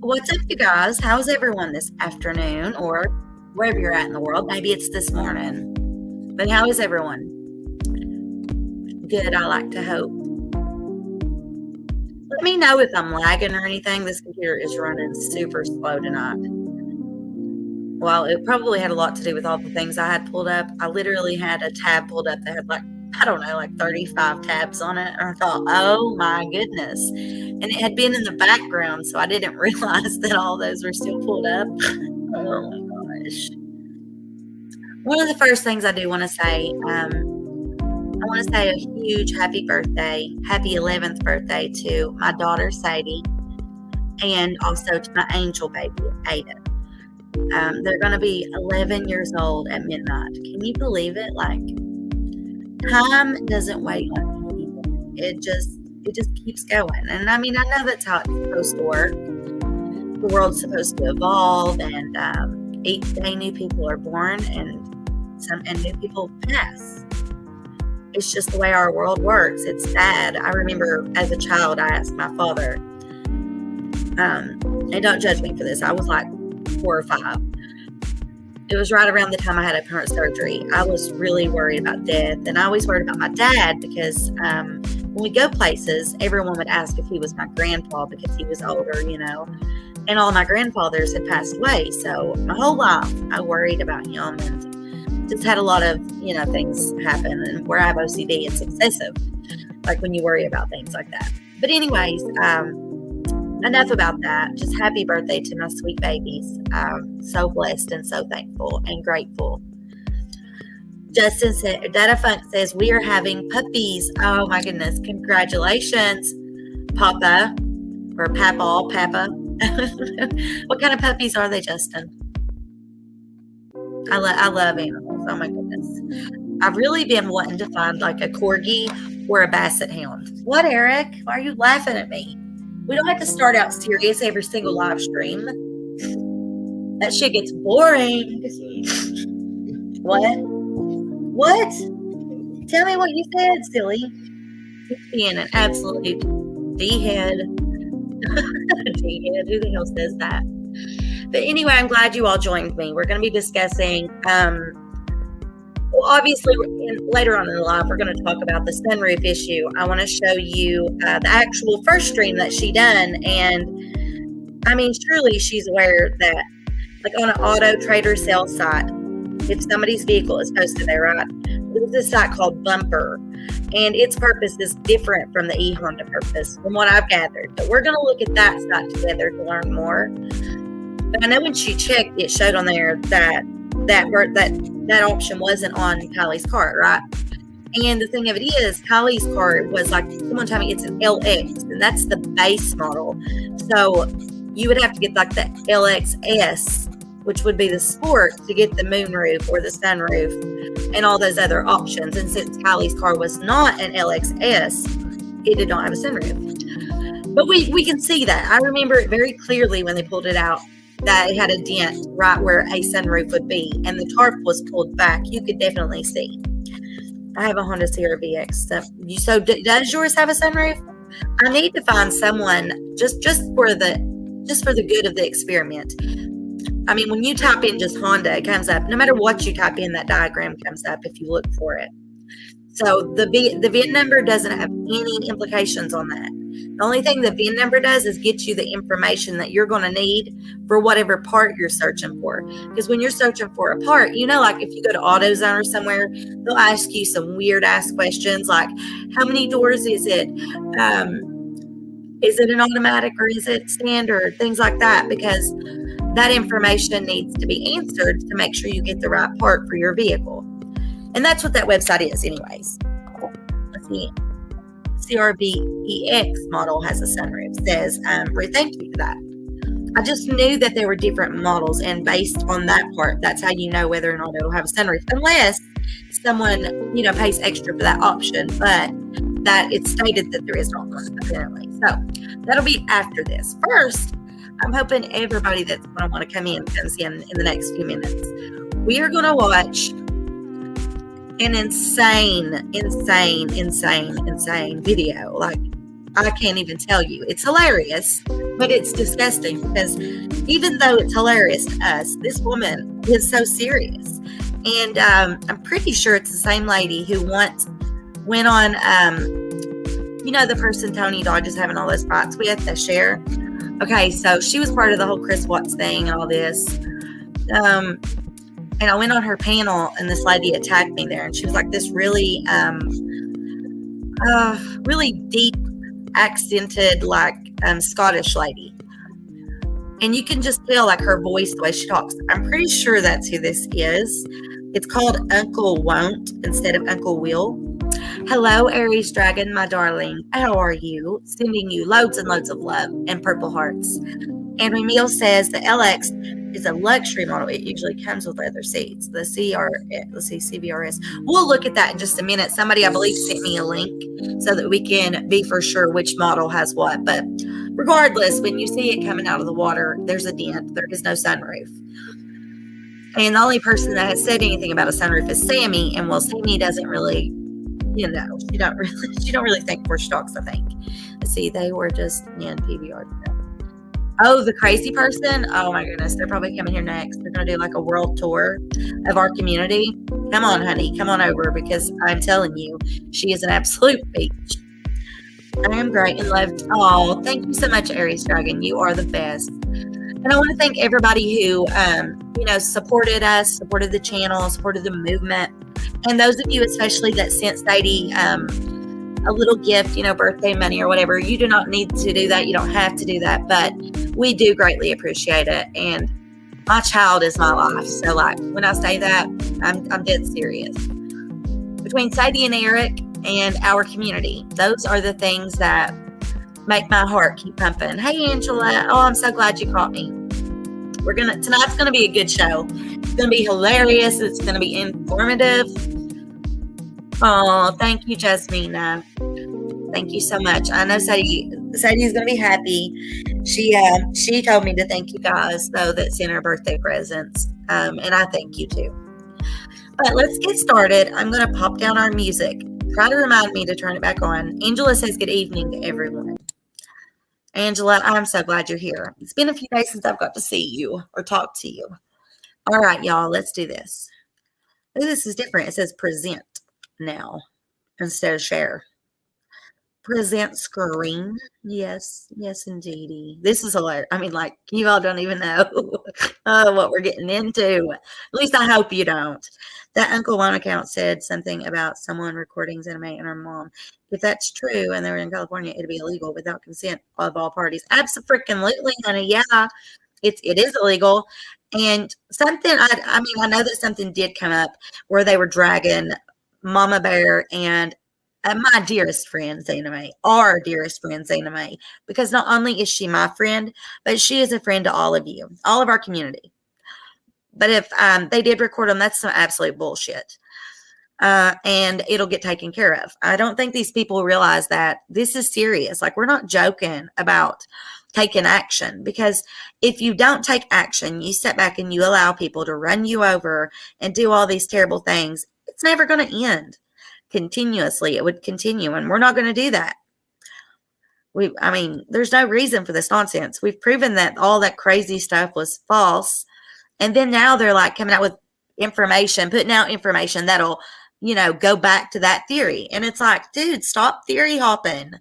What's up, you guys? How's everyone this afternoon or wherever you're at in the world? Maybe it's this morning. But how is everyone? Good, I like to hope. Let me know if I'm lagging or anything. This computer is running super slow tonight. Well, it probably had a lot to do with all the things I had pulled up. I literally had a tab pulled up that had like 35 tabs on it. And I thought, oh my goodness. And it had been in the background, so I didn't realize that all those were still pulled up. Oh my gosh. One of the first things I do want to say, I want to say a huge happy 11th birthday to my daughter, Sadie, and also to my angel baby, Ada. They're going to be 11 years old at midnight. Can you believe it? Like, time doesn't wait on anything. It just keeps going. And I mean, I know that's how it's supposed to work. The world's supposed to evolve, and each day new people are born and new people pass. It's just the way our world works. It's sad. I remember as a child, I asked my father, and don't judge me for this, I was like 4 or 5. It was right around the time I had open heart surgery. I was really worried about death, and I always worried about my dad because when we go places, everyone would ask if he was my grandpa because he was older, and all my grandfathers had passed away. So my whole life, I worried about him and just had a lot of, things happen. And where I have OCD, it's excessive, like when you worry about things like that. But anyways, enough about that. Just happy birthday to my sweet babies. I'm so blessed and so thankful and grateful. Justin said, Data Funk says, we are having puppies. Oh my goodness. Congratulations, Papa or Papa. What kind of puppies are they, Justin? I love animals. Oh my goodness. I've really been wanting to find like a corgi or a basset hound. What, Eric? Why are you laughing at me? We don't have to start out serious every single live stream. That shit gets boring. What? Tell me what you said, silly. He's being an absolute D-head. D-head. Who the hell says that? But anyway, I'm glad you all joined me. We're going to be discussing, obviously, later on in the live, we're going to talk about the sunroof issue. I want to show you the actual first stream that she done. And, I mean, surely she's aware that, like on an auto trader sale site, if somebody's vehicle is posted there, right? There's a site called Bumper, and its purpose is different from the e-Honda purpose, from what I've gathered. But we're going to look at that site together to learn more. But I know when she checked, it showed on there that option wasn't on Kylie's car, right? And the thing of it is, Kylie's car was like, someone told me it's an LX, and that's the base model. So you would have to get like the LXS, which would be the sport, to get the moonroof or the sunroof and all those other options. And since Kylie's car was not an LXS, it did not have a sunroof. But we can see that. I remember it very clearly when they pulled it out, that it had a dent right where a sunroof would be, and the tarp was pulled back. You could definitely see. I have a Honda CRV X. So does yours have a sunroof? I need to find someone just for the good of the experiment. I mean, when you type in just Honda, it comes up. No matter what you type in, that diagram comes up if you look for it. So the VIN number doesn't have any implications on that. The only thing the VIN number does is get you the information that you're going to need for whatever part you're searching for. Because when you're searching for a part, like if you go to AutoZone or somewhere, they'll ask you some weird ass questions like, how many doors is it? Is it an automatic or is it standard? Things like that, because that information needs to be answered to make sure you get the right part for your vehicle. And that's what that website is anyways. Let's see. CRV EX model has a sunroof. Says, Ruth, thank you for that. I just knew that there were different models, and based on that part, that's how you know whether or not it'll have a sunroof, unless someone, pays extra for that option, but that it's stated that there is not one, apparently. So that'll be after this. First, I'm hoping everybody that's going to want to come in comes in the next few minutes. We are going to watch an insane video. Like, I can't even tell you. It's hilarious, but it's disgusting because even though it's hilarious to us, this woman is so serious. And I'm pretty sure it's the same lady who once went on, the person Tony Dodge is having all those fights with, that share. Okay, so she was part of the whole Chris Watts thing and all this. And I went on her panel, and this lady attacked me there, and she was like this really, really deep, accented, like Scottish lady. And you can just tell, like, her voice, the way she talks. I'm pretty sure that's who this is. It's called Uncle Won't instead of Uncle Will. Hello, Aries Dragon, my darling. How are you? Sending you loads and loads of love and purple hearts. And Emil says the LX is a luxury model. It usually comes with leather seats. The CVRS. We'll look at that in just a minute. Somebody, I believe, sent me a link so that we can be for sure which model has what. But regardless, when you see it coming out of the water, there's a dent. There is no sunroof. And the only person that has said anything about a sunroof is Sammy. And well, Sammy doesn't really, she don't really think we're stocks, I think. Let's see, they were just in PBR. Oh, the crazy person? Oh my goodness, they're probably coming here next. They're going to do like a world tour of our community. Come on, honey, come on over, because I'm telling you, she is an absolute peach. I am great and loved. Oh, thank you so much, Aries Dragon. You are the best. And I want to thank everybody who, supported us, supported the channel, supported the movement. And those of you especially that sent Sadie a little gift, birthday money or whatever. You do not need to do that. You don't have to do that, but we do greatly appreciate it. And my child is my life. So like when I say that, I'm dead serious. Between Sadie and Eric and our community, those are the things that make my heart keep pumping. Hey, Angela. Oh, I'm so glad you caught me. Tonight's going to be a good show. It's going to be hilarious. It's going to be informative. Oh, thank you, Jasmina. Thank you so much. I know Sadie is going to be happy. She told me to thank you guys, though, that sent her birthday presents. And I thank you, too. But let's get started. I'm going to pop down our music. Try to remind me to turn it back on. Angela says good evening to everyone. Angela, I'm so glad you're here. It's been a few days since I've got to see you or talk to you. All right, y'all, let's do this. Ooh, this is different. It says present now instead of share. Present screen. Yes, indeedy. This is hilarious. I mean, like, you all don't even know what we're getting into. At least I hope you don't. That Uncle One account said something about someone recording Xana and her mom. If that's true and they're in California, it'd be illegal without consent of all parties. Absolutely, honey. Yeah, it is illegal. And something, I know that something did come up where they were dragging Mama Bear and my dearest friend, Xana May, our dearest friend, Xana May, because not only is she my friend, but she is a friend to all of you, all of our community. But if they did record them, that's some absolute bullshit. And it'll get taken care of. I don't think these people realize that this is serious. Like, we're not joking about taking action, because if you don't take action, you sit back and you allow people to run you over and do all these terrible things, it's never going to end. Continuously, it would continue, and we're not going to do that. There's no reason for this nonsense. We've proven that all that crazy stuff was false. And then now they're like coming out with information, putting out information that'll, go back to that theory. And it's like, dude, stop theory hopping.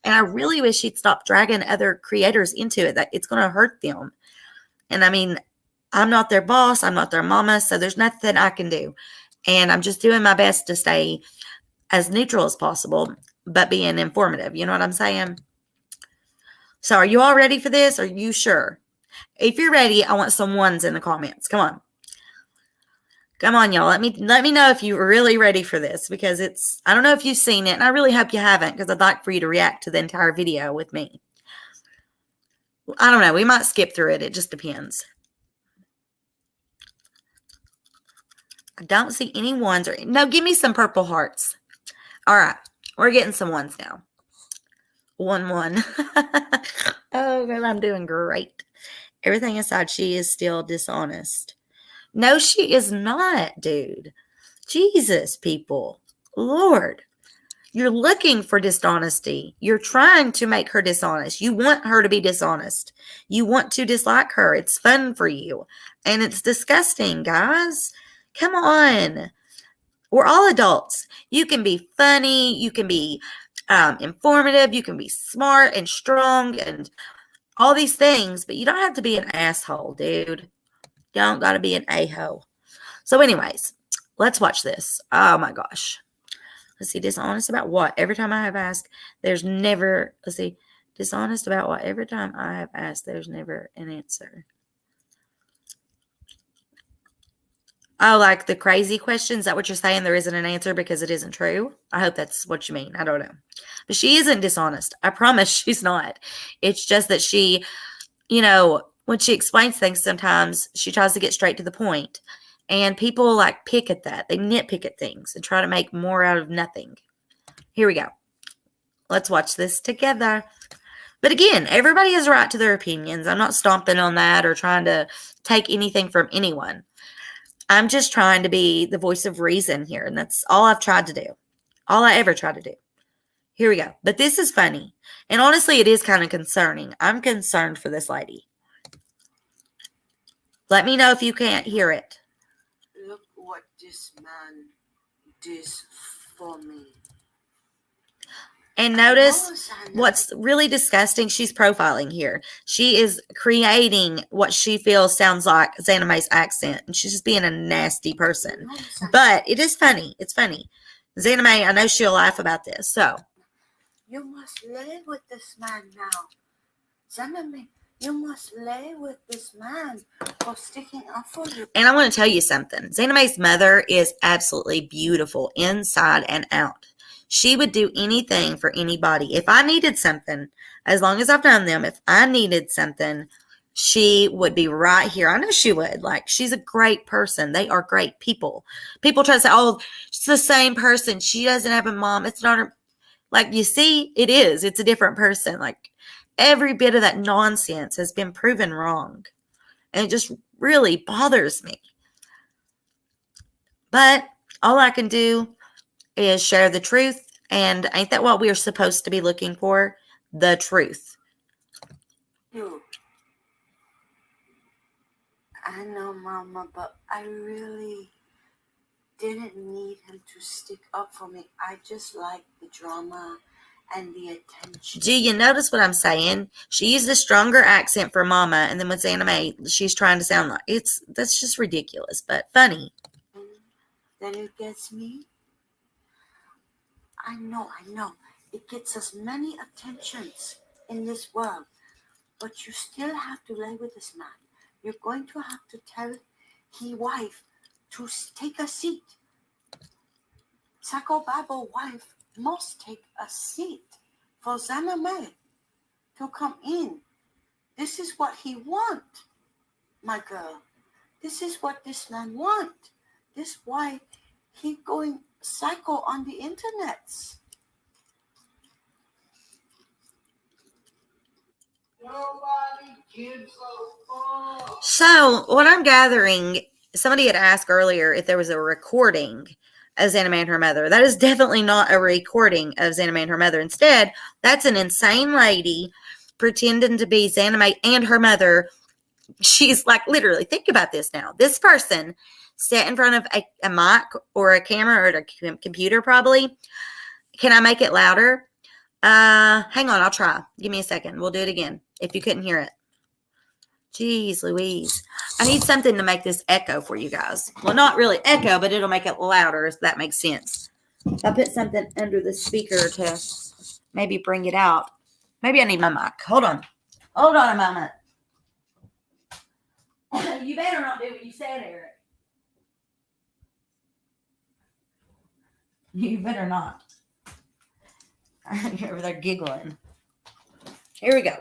And I really wish he'd stop dragging other creators into it. That it's going to hurt them. And I'm not their boss. I'm not their mama. So there's nothing I can do. And I'm just doing my best to stay as neutral as possible, but being informative. You know what I'm saying? So are you all ready for this? Are you sure? If you're ready, I want some ones in the comments. Come on. Come on, y'all. Let me know if you're really ready for this, because I don't know if you've seen it, and I really hope you haven't, because I'd like for you to react to the entire video with me. I don't know. We might skip through it. It just depends. I don't see any ones. No, give me some purple hearts. All right. We're getting some ones now. 1-1. Oh, girl, I'm doing great. Everything aside, she is still dishonest. No, she is not, dude. Jesus, people. Lord. You're looking for dishonesty. You're trying to make her dishonest. You want her to be dishonest. You want to dislike her. It's fun for you. And it's disgusting, guys. Come on. We're all adults. You can be funny. You can be informative. You can be smart and strong and all these things. But you don't have to be an asshole, dude. You don't got to be an a-hole. So anyways, let's watch this. Oh, my gosh. Let's see, dishonest about what? Every time I have asked, there's never, let's see, dishonest about what? Every time I have asked, there's never an answer. Oh, like the crazy questions? Is that what you're saying? There isn't an answer because it isn't true? I hope that's what you mean. I don't know. But she isn't dishonest. I promise she's not. It's just that she, you know, when she explains things sometimes, she tries to get straight to the point. And people like pick at that. They nitpick at things and try to make more out of nothing. Here we go. Let's watch this together. But again, everybody has a right to their opinions. I'm not stomping on that or trying to take anything from anyone. I'm just trying to be the voice of reason here. And that's all I've tried to do. All I ever tried to do. Here we go. But this is funny. And honestly, it is kind of concerning. I'm concerned for this lady. Let me know if you can't hear it. Look what this man did for me. And notice what's really disgusting. She's profiling here. She is creating what she feels sounds like Xana Mae's accent. And she's just being a nasty person. But it is funny. It's funny. Xana Mae, I know she'll laugh about this. So. You must lay with this man now. Xana Mae, you must lay with this man for sticking up for you. And I want to tell you something. Xana Mae's mother is absolutely beautiful inside and out. She would do anything for anybody. If I needed something, as long as I've known them, if I needed something, she would be right here. I know she would. Like, she's a great person. They are great people. People try to say, oh, it's the same person. She doesn't have a mom. It's not her. Like, you see, it is. It's a different person. Like, every bit of that nonsense has been proven wrong. And it just really bothers me. But all I can do is share the truth. And ain't that what we're supposed to be looking for? The truth. Dude, I know, Mama, but I really didn't need him to stick up for me. I just like the drama and the attention. Do you notice what I'm saying? She used a stronger accent for Mama, and then with Xana Mae, she's trying to sound like that's just ridiculous, but funny. And then it gets me. I know. It gets us many attentions in this world, but you still have to lay with this man. You're going to have to tell his wife to take a seat. Psycho Bible wife must take a seat for Xana Mae to come in. This is what he want, my girl. This is what this man want. This is why he going psycho on the internets. Nobody gives a fuck. So, what I'm gathering, somebody had asked earlier if there was a recording of Xana Mae and her mother. That is definitely not a recording of Xana Mae and her mother. Instead, that's an insane lady pretending to be Xana Mae and her mother. She's like, literally, think about this now. This person sat in front of a mic or a camera or a computer probably. Can I make it louder? Hang on, I'll try. Give me a second. We'll do it again if you couldn't hear it. Jeez Louise. I need something to make this echo for you guys. Well, not really echo, but it'll make it louder, if that makes sense. If I put something under the speaker to maybe bring it out. Maybe I need my mic. Hold on. Hold on a moment. You better not do what you said, Eric. You better not. You're over there giggling. Here we go.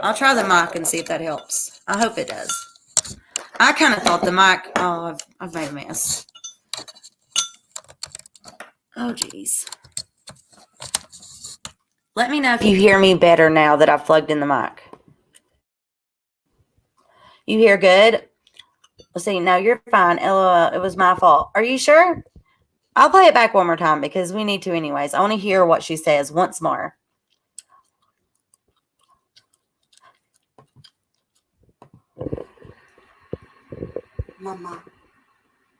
I'll try the mic and see if that helps. I hope it does. I kind of thought the mic. Oh, I've made a mess. Oh, geez. Let me know if you hear me better now that I've plugged in the mic. You hear good? Let's see. No, you're fine. LOL. It was my fault. Are you sure? I'll play it back one more time because we need to anyways. I want to hear what she says once more. Mama,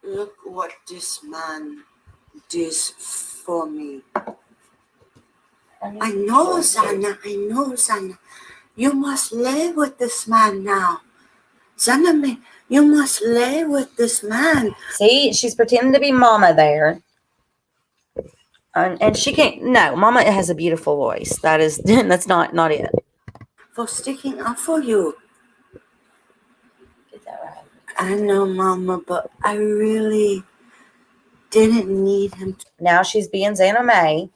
look what this man did for me. I know, Xana. You must live with this man now. Xana, you must live with this man. See, she's pretending to be Mama there. And she can't. No, Mama has a beautiful voice. That's not it. For sticking up for you. Get that right. I know, Mama, but I really didn't need him Now she's being Xana May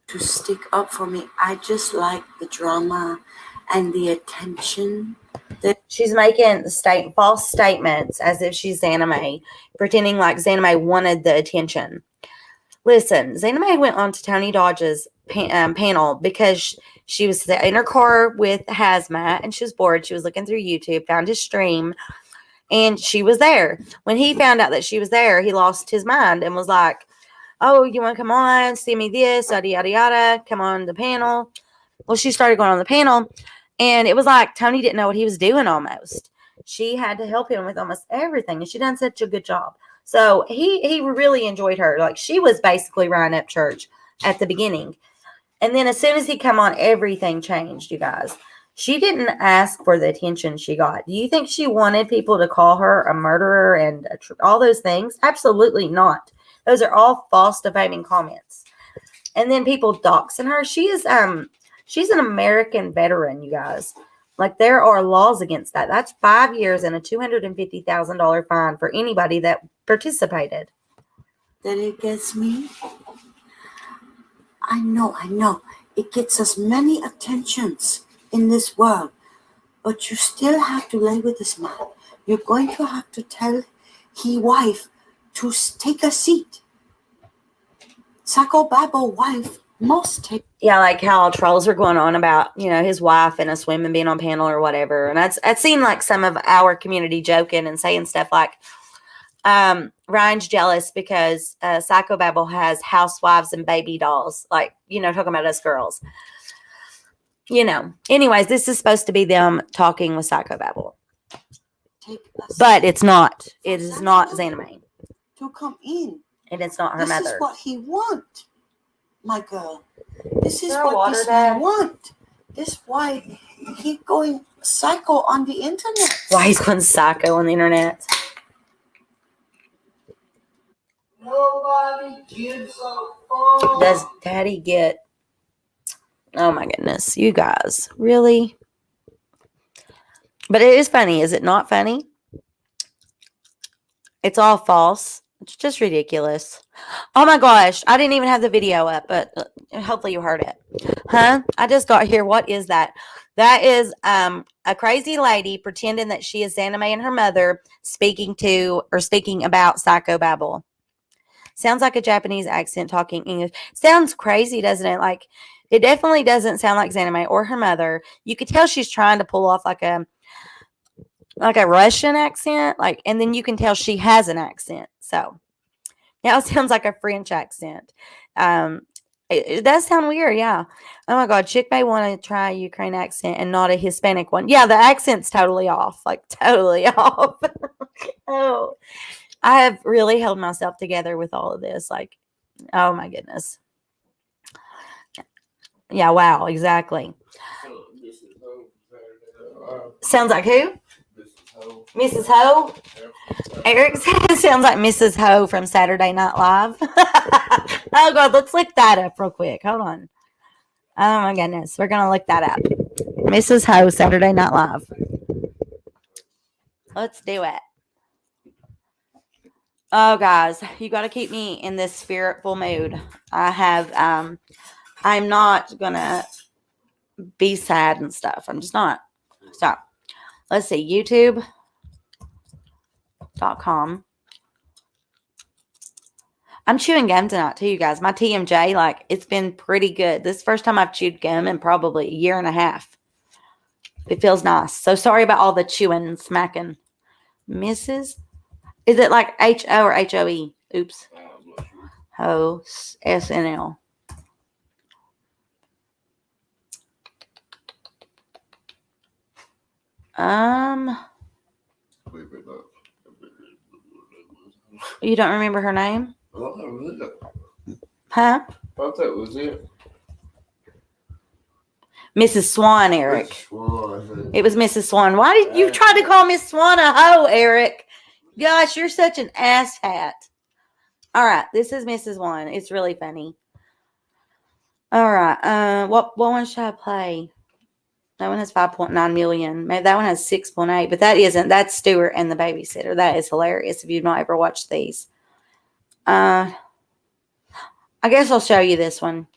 to stick up for me. I just like the drama and the attention. She's making false statements as if she's Xana May, pretending like Xana May wanted the attention. Listen, Xana May went on to Tony Dodge's panel because she was in her car with Hazmat and she was bored. She was looking through YouTube, found his stream, and she was there. When he found out that she was there, he lost his mind and was like, oh, you want to come on, see me this, yada, yada, yada, come on the panel. Well, she started going on the panel, and it was like Tony didn't know what he was doing almost. She had to help him with almost everything, and she done such a good job. So he really enjoyed her. Like, she was basically Ryan Upchurch at the beginning. And then as soon as he come on, everything changed, you guys. She didn't ask for the attention she got. Do you think she wanted people to call her a murderer and all those things? Absolutely not. Those are all false, defaming comments. And then people doxing her. She's an American veteran, you guys. Like, there are laws against that. That's 5 years and a $250,000 fine for anybody that participated. Then it gets me. I know. It gets us many attentions in this world. But you still have to lay with this man. You're going to have to tell his wife to take a seat. Psychobabble wife must take. Yeah, like how trolls were going on about, his wife and us women being on panel or whatever. And I'd seen like some of our community joking and saying stuff like, Ryan's jealous because Psychobabble has housewives and baby dolls. Like, talking about us girls. Anyways, this is supposed to be them talking with Psychobabble. But it's not. It is not Xana May. To come in. And it's not her mother. This is what he want, my girl. This is what this man want. This is why he going psycho on the internet. Why he's going psycho on the internet. Nobody gives a fuck. Does Daddy get... Oh my goodness. You guys. Really? But it is funny. Is it not funny? It's all false. It's just ridiculous. Oh my gosh. I didn't even have the video up, but hopefully you heard it. Huh? I just got here. What is that? That is a crazy lady pretending that she is Xana May and her mother speaking about Psychobabble. Sounds like a Japanese accent talking English. Sounds crazy, doesn't it? Like, it definitely doesn't sound like Xana May or her mother. You could tell she's trying to pull off like a Russian accent, and then you can tell she has an accent. So now it sounds like a French accent. It does sound weird, yeah. Oh my God, Chick may want to try a Ukraine accent and not a Hispanic one. Yeah, the accent's totally off, totally off. Oh, I have really held myself together with all of this. Oh my goodness. Yeah, wow, exactly. Sounds like who? Mrs. Ho? Eric said it sounds like Mrs. Ho from Saturday Night Live. Oh, God, let's look that up real quick. Hold on. Oh, my goodness. We're going to look that up. Mrs. Ho, Saturday Night Live. Let's do it. Oh, guys, you got to keep me in this spiritual mood. I'm not going to be sad and stuff. I'm just not. So, let's see. YouTube.com. I'm chewing gum tonight too, you guys. My TMJ, it's been pretty good. This is the first time I've chewed gum in probably a year and a half. It feels nice. So sorry about all the chewing and smacking. Mrs. Is it like H-O or H-O-E? Oops. Ho SNL. You don't remember her name? Huh? I thought that was it. Mrs. Swan, Eric. Swan. It was Mrs. Swan. Why did you try to call Miss Swan a hoe, Eric? Gosh, you're such an asshat. All right, this is Mrs. Swan. It's really funny. All right, what one should I play? That one has 5.9 million. Maybe that one has 6.8, but that isn't. That's Stuart and the Babysitter. That is hilarious if you've not ever watched these. I guess I'll show you this one.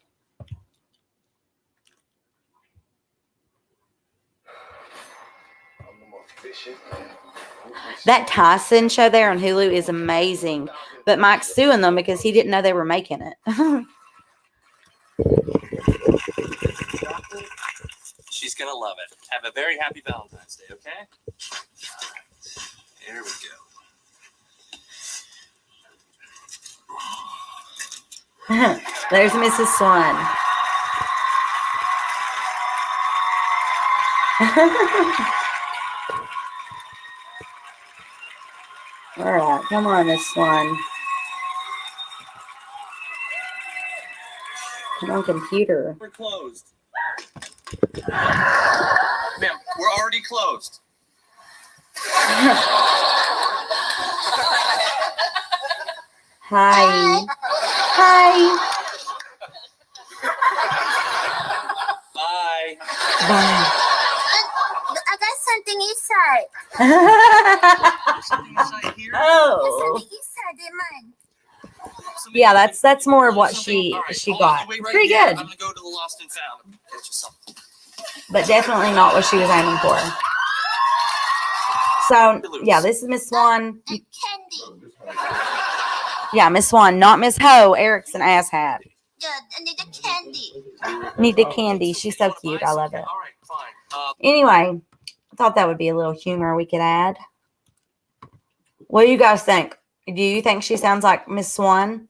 That Tyson show there on Hulu is amazing, but Mike's suing them because he didn't know they were making it. She's going to love it. Have a very happy Valentine's Day, okay? All right. Here we go. There's Mrs. Swan. All right, come on, Miss Swan. Come on, computer. We're closed. Ma'am, we're already closed. Hi. Hi. Bye. Bye. I got something inside. Something inside here? Oh. Something inside the mine. Yeah, that's more of what Something- all right, she hold got. on, wait right Pretty here. good, I'm going to go to the Lost and Found. Get you something. but definitely not what she was aiming for. So, yeah, this is Miss Swan. And candy. Yeah, Miss Swan, not Miss Ho. Eric's an asshat. Yeah, I need the candy. Need the candy. She's so cute. I love it. All right, fine. Anyway, I thought that would be a little humor we could add. What do you guys think? Do you think she sounds like Miss Swan?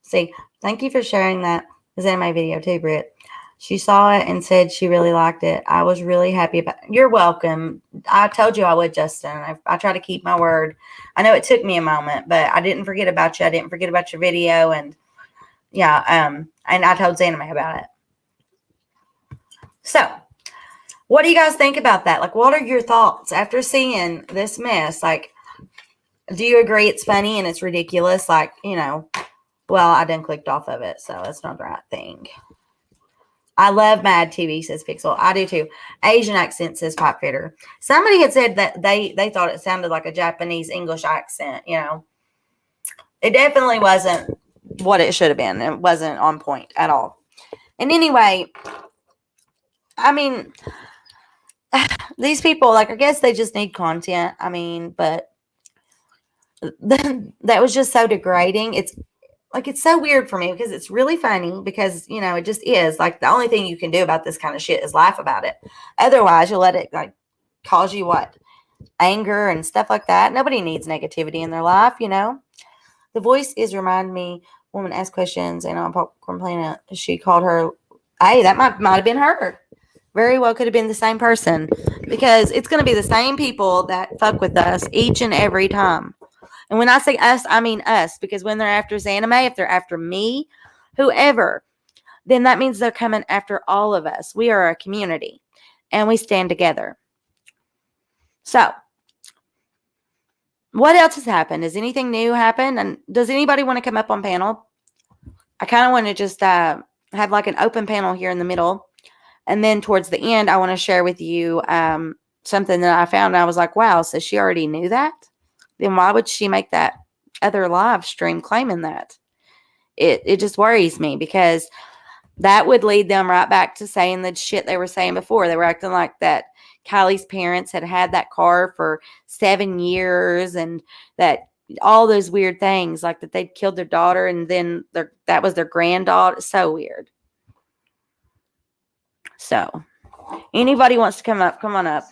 See, thank you for sharing that. It's in my video too, Britt. She saw it and said she really liked it. I was really happy about it. You're welcome. I told you I would, Justin. I try to keep my word. I know it took me a moment, but I didn't forget about you. I didn't forget about your video. And yeah, and I told Xana about it. So, what do you guys think about that? Like, what are your thoughts after seeing this mess? Like, do you agree it's funny and it's ridiculous? Like, you know, well, I done clicked off of it, so that's not the right thing. I love Mad TV, says Pixel. I do too. Asian accent, says Pipe Fitter. Somebody had said that they thought it sounded like a Japanese English accent, you know. It definitely wasn't what it should have been. It wasn't on point at all. And anyway, I mean, these people, like, I guess they just need content. I mean, but that was just so degrading. It's so weird for me because it's really funny because, you know, it just is. Like, the only thing you can do about this kind of shit is laugh about it. Otherwise, you'll let it, like, cause you what? Anger and stuff like that. Nobody needs negativity in their life, you know. The voice is remind me, woman asked questions and on Popcorn Planet, she called her, hey, that might have been her. Very well could have been the same person because it's going to be the same people that fuck with us each and every time. And when I say us, I mean us, because when they're after Xana, if they're after me, whoever, then that means they're coming after all of us. We are a community and we stand together. So, what else has happened? Has anything new happened? And does anybody want to come up on panel? I kind of want to just have like an open panel here in the middle. And then towards the end, I want to share with you something that I found. And I was like, wow, so she already knew that? Then why would she make that other live stream claiming that? It just worries me because that would lead them right back to saying the shit they were saying before. They were acting like that Kylie's parents had that car for 7 years and that all those weird things, like that they'd killed their daughter and then that was their granddaughter. So weird. So, anybody wants to come up, come on up.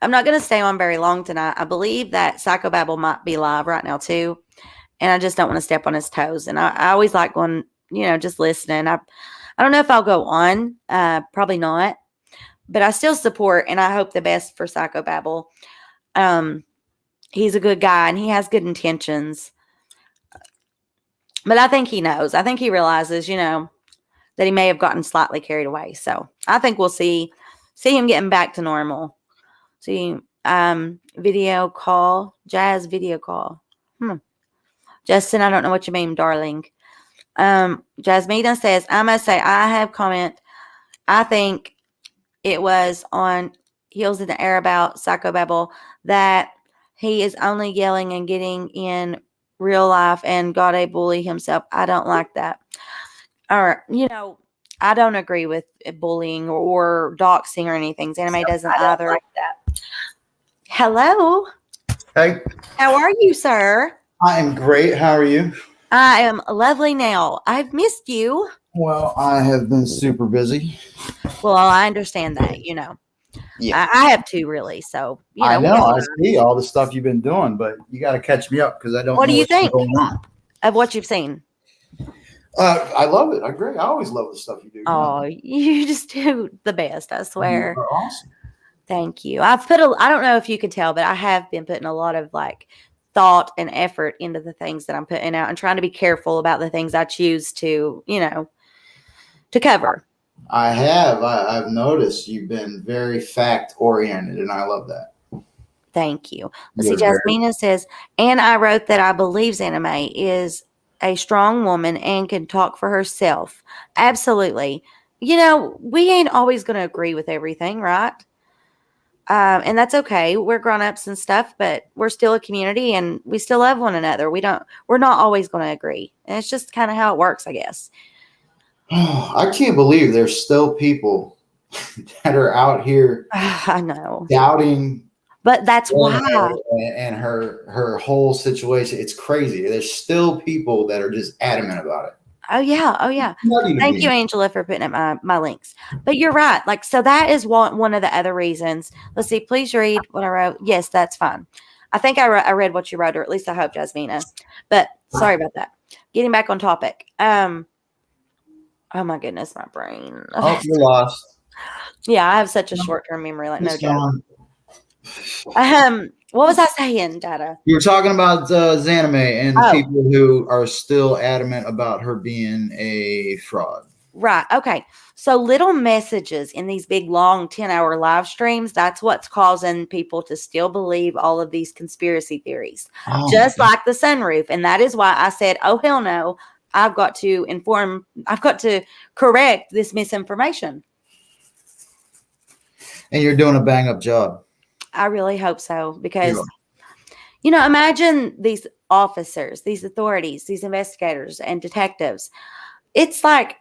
I'm not going to stay on very long tonight. I believe that Psychobabble might be live right now too. and I just don't want to step on his toes. And I always like going, just listening. I don't know if I'll go on, probably not, but I still support and I hope the best for Psychobabble. He's a good guy and he has good intentions, but I think he knows. I think he realizes, that he may have gotten slightly carried away. So I think we'll see him getting back to normal. See, video call, Jazz video call. Justin, I don't know what you mean, darling. Jasmina says, I must say, I have comment. I think it was on Heels in the Air about Psychobabble that he is only yelling and getting in real life and got a bully himself. I don't like that. Or, I don't agree with bullying or doxing or anything. Anime doesn't either. Like that. Hello. Hey, How are you, sir? I am great. How are you? I am lovely now. I've missed you. Well, I have been super busy. Well, I understand that, Yeah. I have to really. So, I know. I see all the stuff you've been doing, but you got to catch me up because I don't What know do you what's think going on. of what you've seen? I love it. I agree. I always love the stuff you do. Oh, you just do the best, I swear. You are awesome. Thank you. I don't know if you can tell, but I have been putting a lot of thought and effort into the things that I'm putting out and trying to be careful about the things I choose to, to cover. I have. I've noticed you've been very fact oriented, and I love that. Thank you. Let's see, Jasmina says, and I wrote that I believe Anime is a strong woman and can talk for herself. Absolutely. We ain't always going to agree with everything, right? And that's okay. We're grown-ups and stuff, but we're still a community and we still love one another. We're not always going to agree. And it's just kind of how it works, I guess. I can't believe there's still people that are out here I know. doubting. But that's why. And her whole situation, it's crazy. There's still people that are just adamant about it. Oh, yeah. Thank you, Angela, for putting up my links. But you're right. So that is one of the other reasons. Let's see. Please read what I wrote. Yes, that's fine. I think I read what you wrote, or at least I hope, Jasmina. But sorry about that. Getting back on topic. Oh, my goodness, my brain. Oh, you're lost. Yeah, I have such a short-term memory, no joke. What was I saying, Dada? You were talking about Xaname and the people who are still adamant about her being a fraud. Right. Okay. So little messages in these big, long 10-hour live streams, that's what's causing people to still believe all of these conspiracy theories, just like the sunroof. And that is why I said, oh, hell no, I've got to correct this misinformation. And you're doing a bang-up job. I really hope so because, imagine these officers, these authorities, these investigators and detectives. It's like,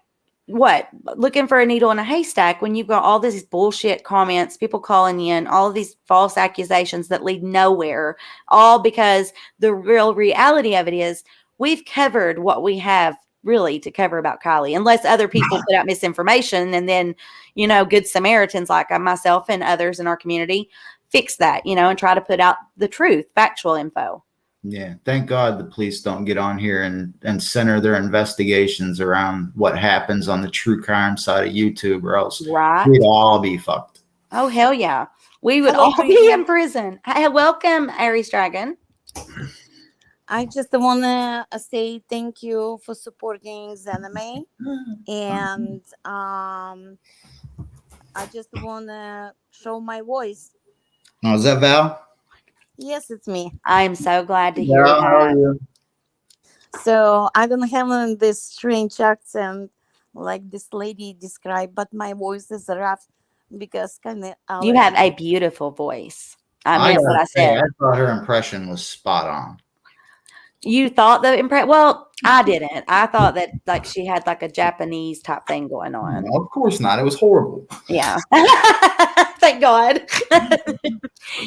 what? Looking for a needle in a haystack when you've got all these bullshit comments, people calling in, all of these false accusations that lead nowhere, all because the real reality of it is we've covered what we have really to cover about Kylie, unless other people put out misinformation and then, good Samaritans like myself and others in our community fix that, and try to put out the truth, factual info. Yeah. Thank God the police don't get on here and center their investigations around what happens on the true crime side of YouTube, or else we'd all be fucked. Oh, hell yeah. We would all be in prison. Hey, welcome, Aries Dragon. I just want to say thank you for supporting Xaname. And I just want to show my voice. Oh, is that Val? Yes, it's me. I am so glad to hear that. How are you? So I don't have this strange accent like this lady described, but my voice is rough because kind of. You have a beautiful voice. I meant what I said. I thought her impression was spot on. You thought the impression? Well, I didn't. I thought that she had a Japanese type thing going on. No, of course not. It was horrible. Yeah. Thank God.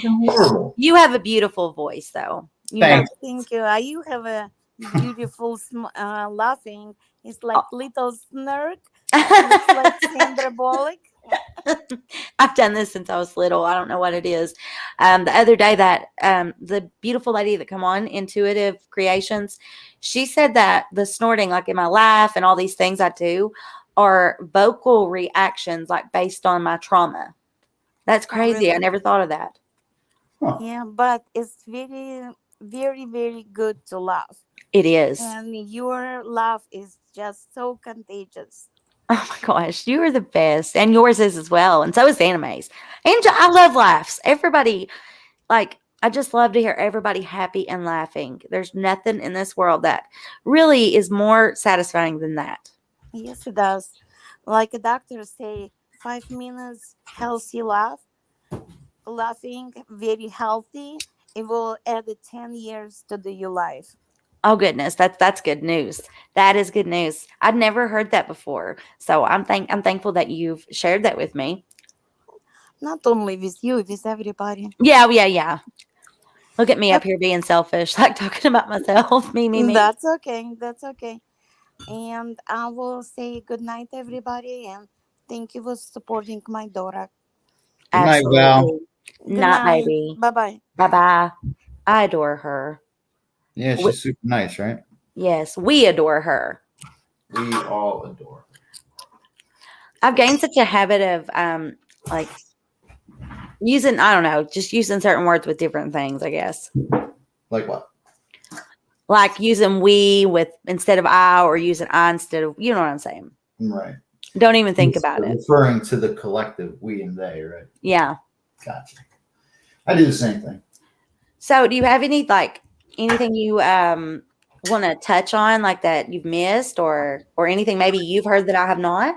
Horrible. You have a beautiful voice, though. Thank you. You have a beautiful laughing. It's like little snark. It's like Sandra Bullock. I've done this since I was little. I don't know what it is. The other day that the beautiful lady that come on Intuitive Creations, she said that the snorting, like in my laugh and all these things I do, are vocal reactions, like based on my trauma. That's crazy. really? I never thought of that. Yeah, but it's very, very, very good to laugh. It is. And your laugh is just so contagious. Oh my gosh, you are the best. And yours is as well. And so is Anime's. And I love laughs. Everybody, like, I just love to hear everybody happy and laughing. There's nothing in this world that really is more satisfying than that. Yes, it does. Like a doctor say, 5 minutes healthy laughing, very healthy. It will add 10 years to your life. Oh goodness, that's good news. That is good news. I'd never heard that before. So I'm thankful that you've shared that with me. Not only with you, with everybody. Yeah. Look at me up Okay. here being selfish, like talking about myself. Me. That's okay. That's okay. And I will say good night, everybody, and thank you for supporting my daughter. Good night, Val. Absolutely. Good Not night. baby. Bye-bye. Bye. I adore her. Yeah, she's super nice, right? Yes, we adore her. We all adore her. I've gained such a habit of like using, I don't know, just using certain words with different things, I guess. Like what? Like using we with instead of I, or using I instead of, you know what I'm saying? Right. Don't even think about it. Referring to the collective, we and they, right? Yeah. Gotcha. I do the same thing. So do you have anything you want to touch on, like that you've missed, or anything maybe you've heard that I have not?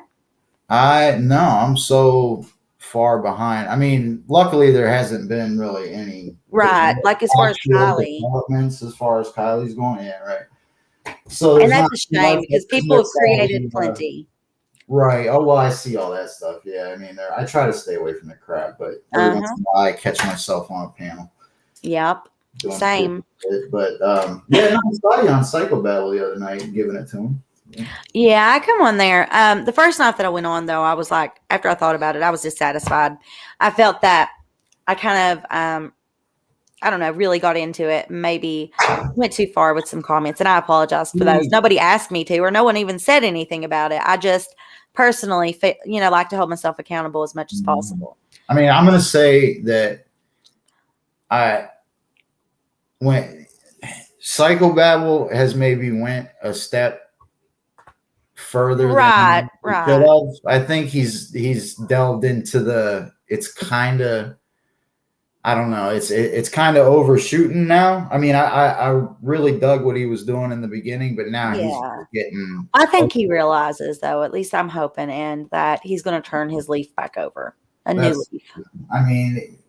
No, I'm so far behind. I mean, luckily there hasn't been really any Like as far as Kylie. developments as far as Kylie's going, yeah, right. So And that's a shame because people have created plenty. Right. Oh well, I see all that stuff. Yeah, I mean, I try to stay away from the crap, but every once in a while I catch myself on a panel. Yep. Same. But yeah, I saw you on Psychobabble the other night, giving it to him. Yeah, I come on there. The first night that I went on, though, I was like, after I thought about it, I was dissatisfied. I felt that I kind of, I don't know, really got into it. Maybe went too far with some comments, and I apologize for those. Nobody asked me to, or no one even said anything about it. I just personally, like to hold myself accountable as much as possible. I mean, I'm going to say that when Psychobabble has maybe went a step further, right. I think he's delved into it's kind of, I don't know, it's kind of overshooting now. I mean, I really dug what he was doing in the beginning, but now he's getting. I think he realizes, though, at least I'm hoping, and that he's going to turn his leaf back over, a new leaf. I mean,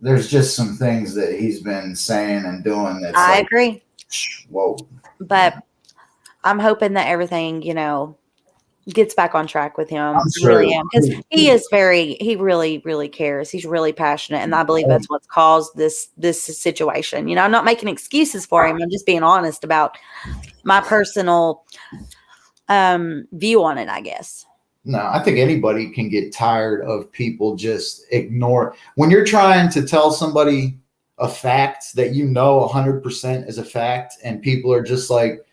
there's just some things that he's been saying and doing that's I agree. Whoa. But I'm hoping that everything, gets back on track with him. I'm sure. I really am. Because he really, really cares. He's really passionate. And I believe that's what's caused this situation. I'm not making excuses for him. I'm just being honest about my personal view on it, I guess. No, I think anybody can get tired of people just ignore. When you're trying to tell somebody a fact that 100% is a fact, and people are just like,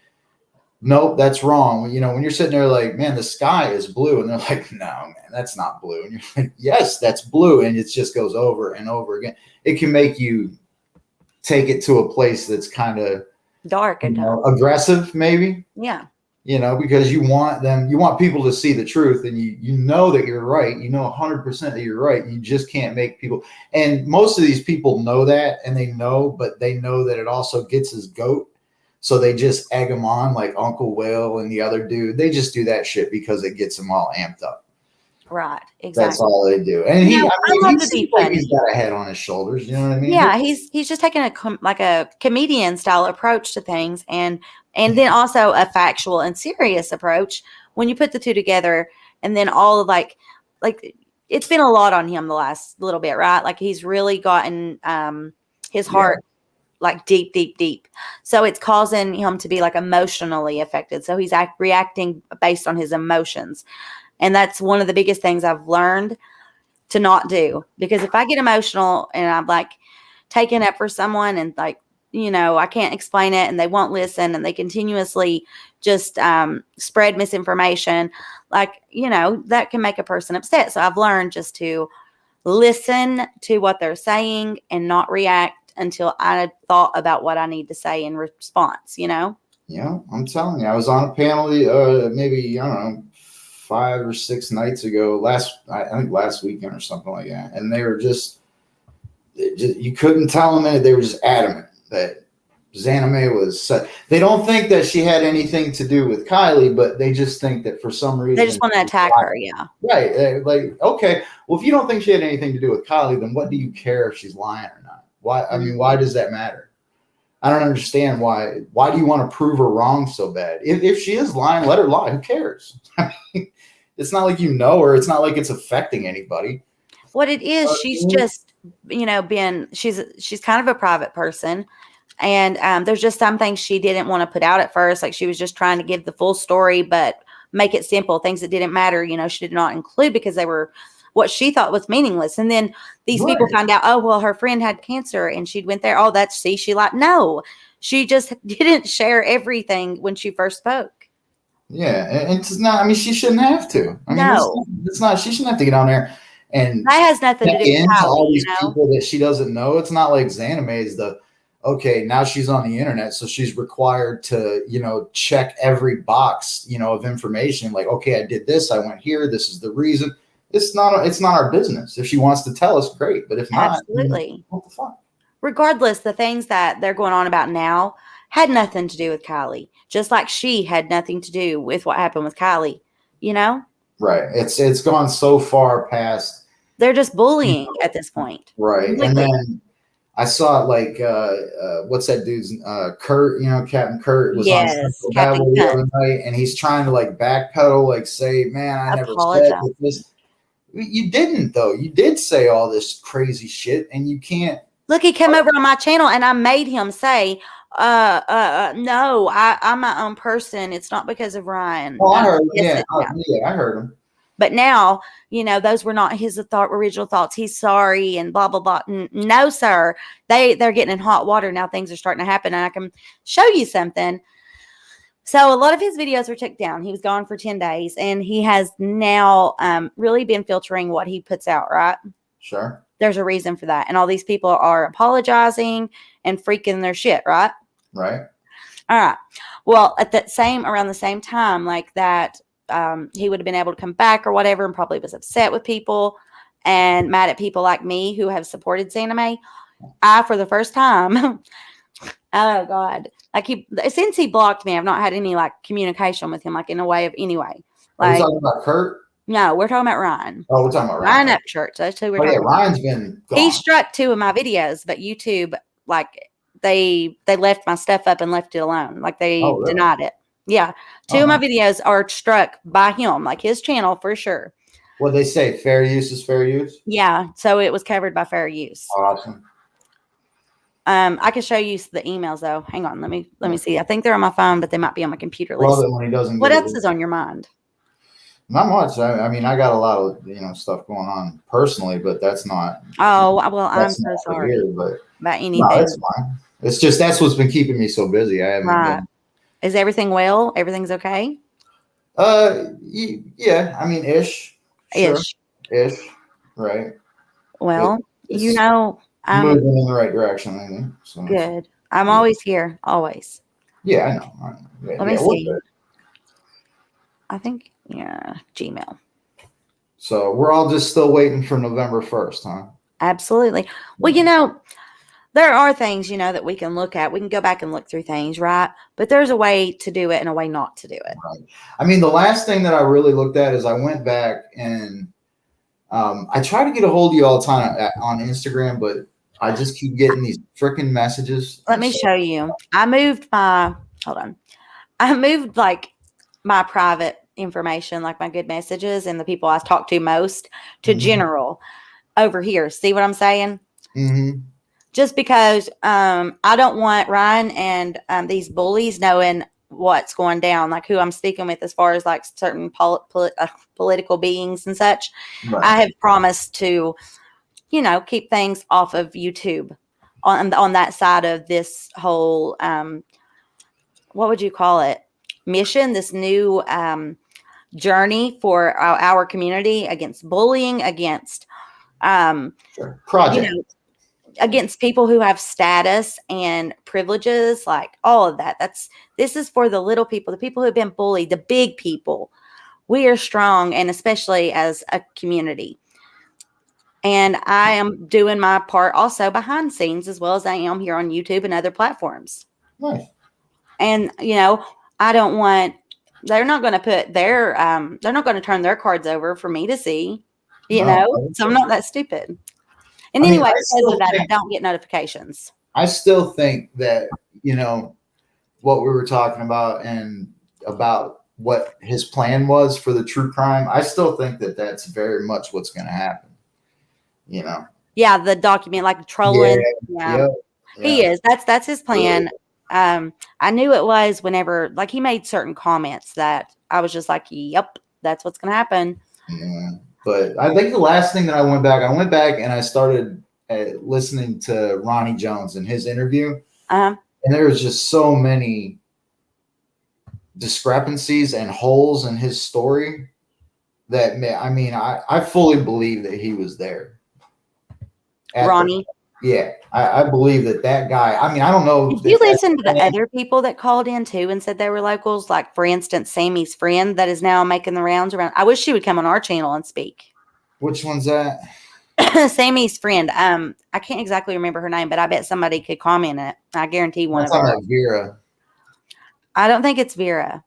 nope, that's wrong. When you're sitting there like, man, the sky is blue, and they're like, no, man, that's not blue. And you're like, yes, that's blue. And it just goes over and over again. It can make you take it to a place that's kind of dark and aggressive, maybe. Yeah. Because you want people to see the truth, and you know that you're right. 100% that you're right. And you just can't make people. And most of these people know that, and but they know that it also gets his goat. So they just egg him on, like Uncle Will and the other dude. They just do that shit because it gets them all amped up. Right. Exactly. That's all they do. And he seems like he's got a head on his shoulders. You know what I mean? Yeah. He's just taking a comedian style approach to things, and then also a factual and serious approach when you put the two together. And then all of like it's been a lot on him the last little bit, right? Like he's really gotten his heart like deep. So it's causing him to be like emotionally affected. So he's reacting based on his emotions. And that's one of the biggest things I've learned to not do. Because if I get emotional and I'm like taking up for someone and like, you know, I can't explain it and they won't listen and they continuously just spread misinformation, like, you know, that can make a person upset. So I've learned just to listen to what they're saying and not react until I thought about what I need to say in response, you know? Yeah, I'm telling you, I was on a panel maybe, I don't know, 5 or 6 nights ago, I think last weekend or something like that. And they were just you couldn't tell them that they were just adamant that Xana May was they don't think that she had anything to do with Kylie, but they just think that for some reason They just want to attack her. Yeah. Right. Like, okay, well, if you don't think she had anything to do with Kylie, then what do you care if she's lying or not? Why? I mean, why does that matter? I don't understand why. Why do you want to prove her wrong so bad? If she is lying, let her lie. Who cares? I mean, it's not like you know her. It's not like it's affecting anybody. What it is, she's just, you know, she's kind of a private person. And there's just some things she didn't want to put out at first. Like she was just trying to give the full story, but make it simple. Things that didn't matter, you know, she did not include because they were what she thought was meaningless. And then these people found out, oh, well, her friend had cancer and she went there. Oh, she like, no, she just didn't share everything when she first spoke. Yeah. And it's not, I mean, she shouldn't have to. I mean, no, it's not, she shouldn't have to get on there and that has nothing to do with Kylie, all these you know? people that she doesn't know. It's not like Xana May is okay, now she's on the internet, so she's required to, you know, check every box, you know, of information. Like, okay, I did this, I went here, this is the reason. It's not our business. If she wants to tell us, great. But if not, absolutely. What the fuck? Regardless, the things that they're going on about now had nothing to do with Kylie. Just like she had nothing to do with what happened with Kylie, you know? Right. It's gone so far past. They're just bullying at this point. Right. Completely. And then I saw it like what's that dude's Kurt, you know, Captain Kurt was on Captain the other night, and he's trying to like backpedal, like say, man, I never said this. You didn't though. You did say all this crazy shit, and you can't. Look, he came over on my channel, and I made him say, no, I'm my own person. It's not because of Ryan. Oh, I heard. Yeah, I heard him. But now, you know, those were not his original thoughts. He's sorry and blah, blah, blah. No, sir. They're getting in hot water. Now things are starting to happen. And I can show you something. So a lot of his videos were took down. He was gone for 10 days. And he has now really been filtering what he puts out, right? Sure. There's a reason for that. And all these people are apologizing and freaking their shit, right? Right. All right. Well, around the same time, like that, he would have been able to come back or whatever and probably was upset with people and mad at people like me who have supported Xana May. I, for the first time, oh God, like since he blocked me, I've not had any like communication with him, like in a way of anyway. Like, are we talking about Kurt? No, we're talking about Ryan. Oh, we're talking about Ryan. Ryan Upchurch. Those two we're talking about. Ryan's been gone. He struck 2 of my videos, but YouTube, like they left my stuff up and left it alone. Like they denied it. Yeah. 2 of my videos are struck by him, like his channel for sure. What they say, fair use is fair use? Yeah. So it was covered by fair use. Awesome. I can show you the emails though. Hang on. Let me see. I think they're on my phone, but they might be on my computer list. Well, when he doesn't what else is on your mind? Not much. I mean, I got a lot of, you know, stuff going on personally, but that's not. Oh, well, I'm so sorry about anything. No, that's fine. It's just, that's what's been keeping me so busy. I haven't been. Is everything well? Everything's okay? Yeah. I mean, ish. Sure. Ish. Right. Well, you know, I'm moving in the right direction, I think. So. Good. I'm always here. Always. Yeah, I know. Let me see. I think, Gmail. So we're all just still waiting for November 1st, huh? Absolutely. Well, you know, there are things, you know, that we can look at. We can go back and look through things, right? But there's a way to do it and a way not to do it. Right. I mean, the last thing that I really looked at is I went back and I try to get a hold of you all the time on Instagram, but I just keep getting these freaking messages. Let me show you. I moved like my private information, like my good messages and the people I talk to most to general over here. See what I'm saying? Just because I don't want Ryan and these bullies knowing what's going down, like who I'm speaking with as far as like certain political beings and such. Right. I have promised to, keep things off of YouTube on that side of this whole, what would you call it? Mission, this new journey for our community against bullying, against, Sure. Project. against people who have status and privileges, like all of that. This is for the little people, the people who have been bullied, the big people. We are strong, and especially as a community. And I am doing my part also behind scenes, as well as I am here on YouTube and other platforms. Nice. And, I don't want, they're not going to put they're not going to turn their cards over for me to see, so I'm not that stupid. And anyway, because of that, I don't get notifications. I still think that, what we were talking about and about what his plan was for the true crime, I still think that that's very much what's going to happen. Yeah, the document, like trolling. Yeah. He is. That's his plan. I knew it was whenever, like, he made certain comments that I was just like, yep, that's what's going to happen. Yeah. But I think the last thing that I went back and I started listening to Ronnie Jones and his interview. And there was just so many discrepancies and holes in his story that, I fully believe that he was there. Ronnie. I believe that guy, I don't know. Did you listen to the other people that called in too and said they were locals? Like, for instance, Sammy's friend that is now making the rounds around. I wish she would come on our channel and speak. Which one's that? Sammy's friend. I can't exactly remember her name, but I bet somebody could comment it. I guarantee one of them. Like Vera. I don't think it's Vera.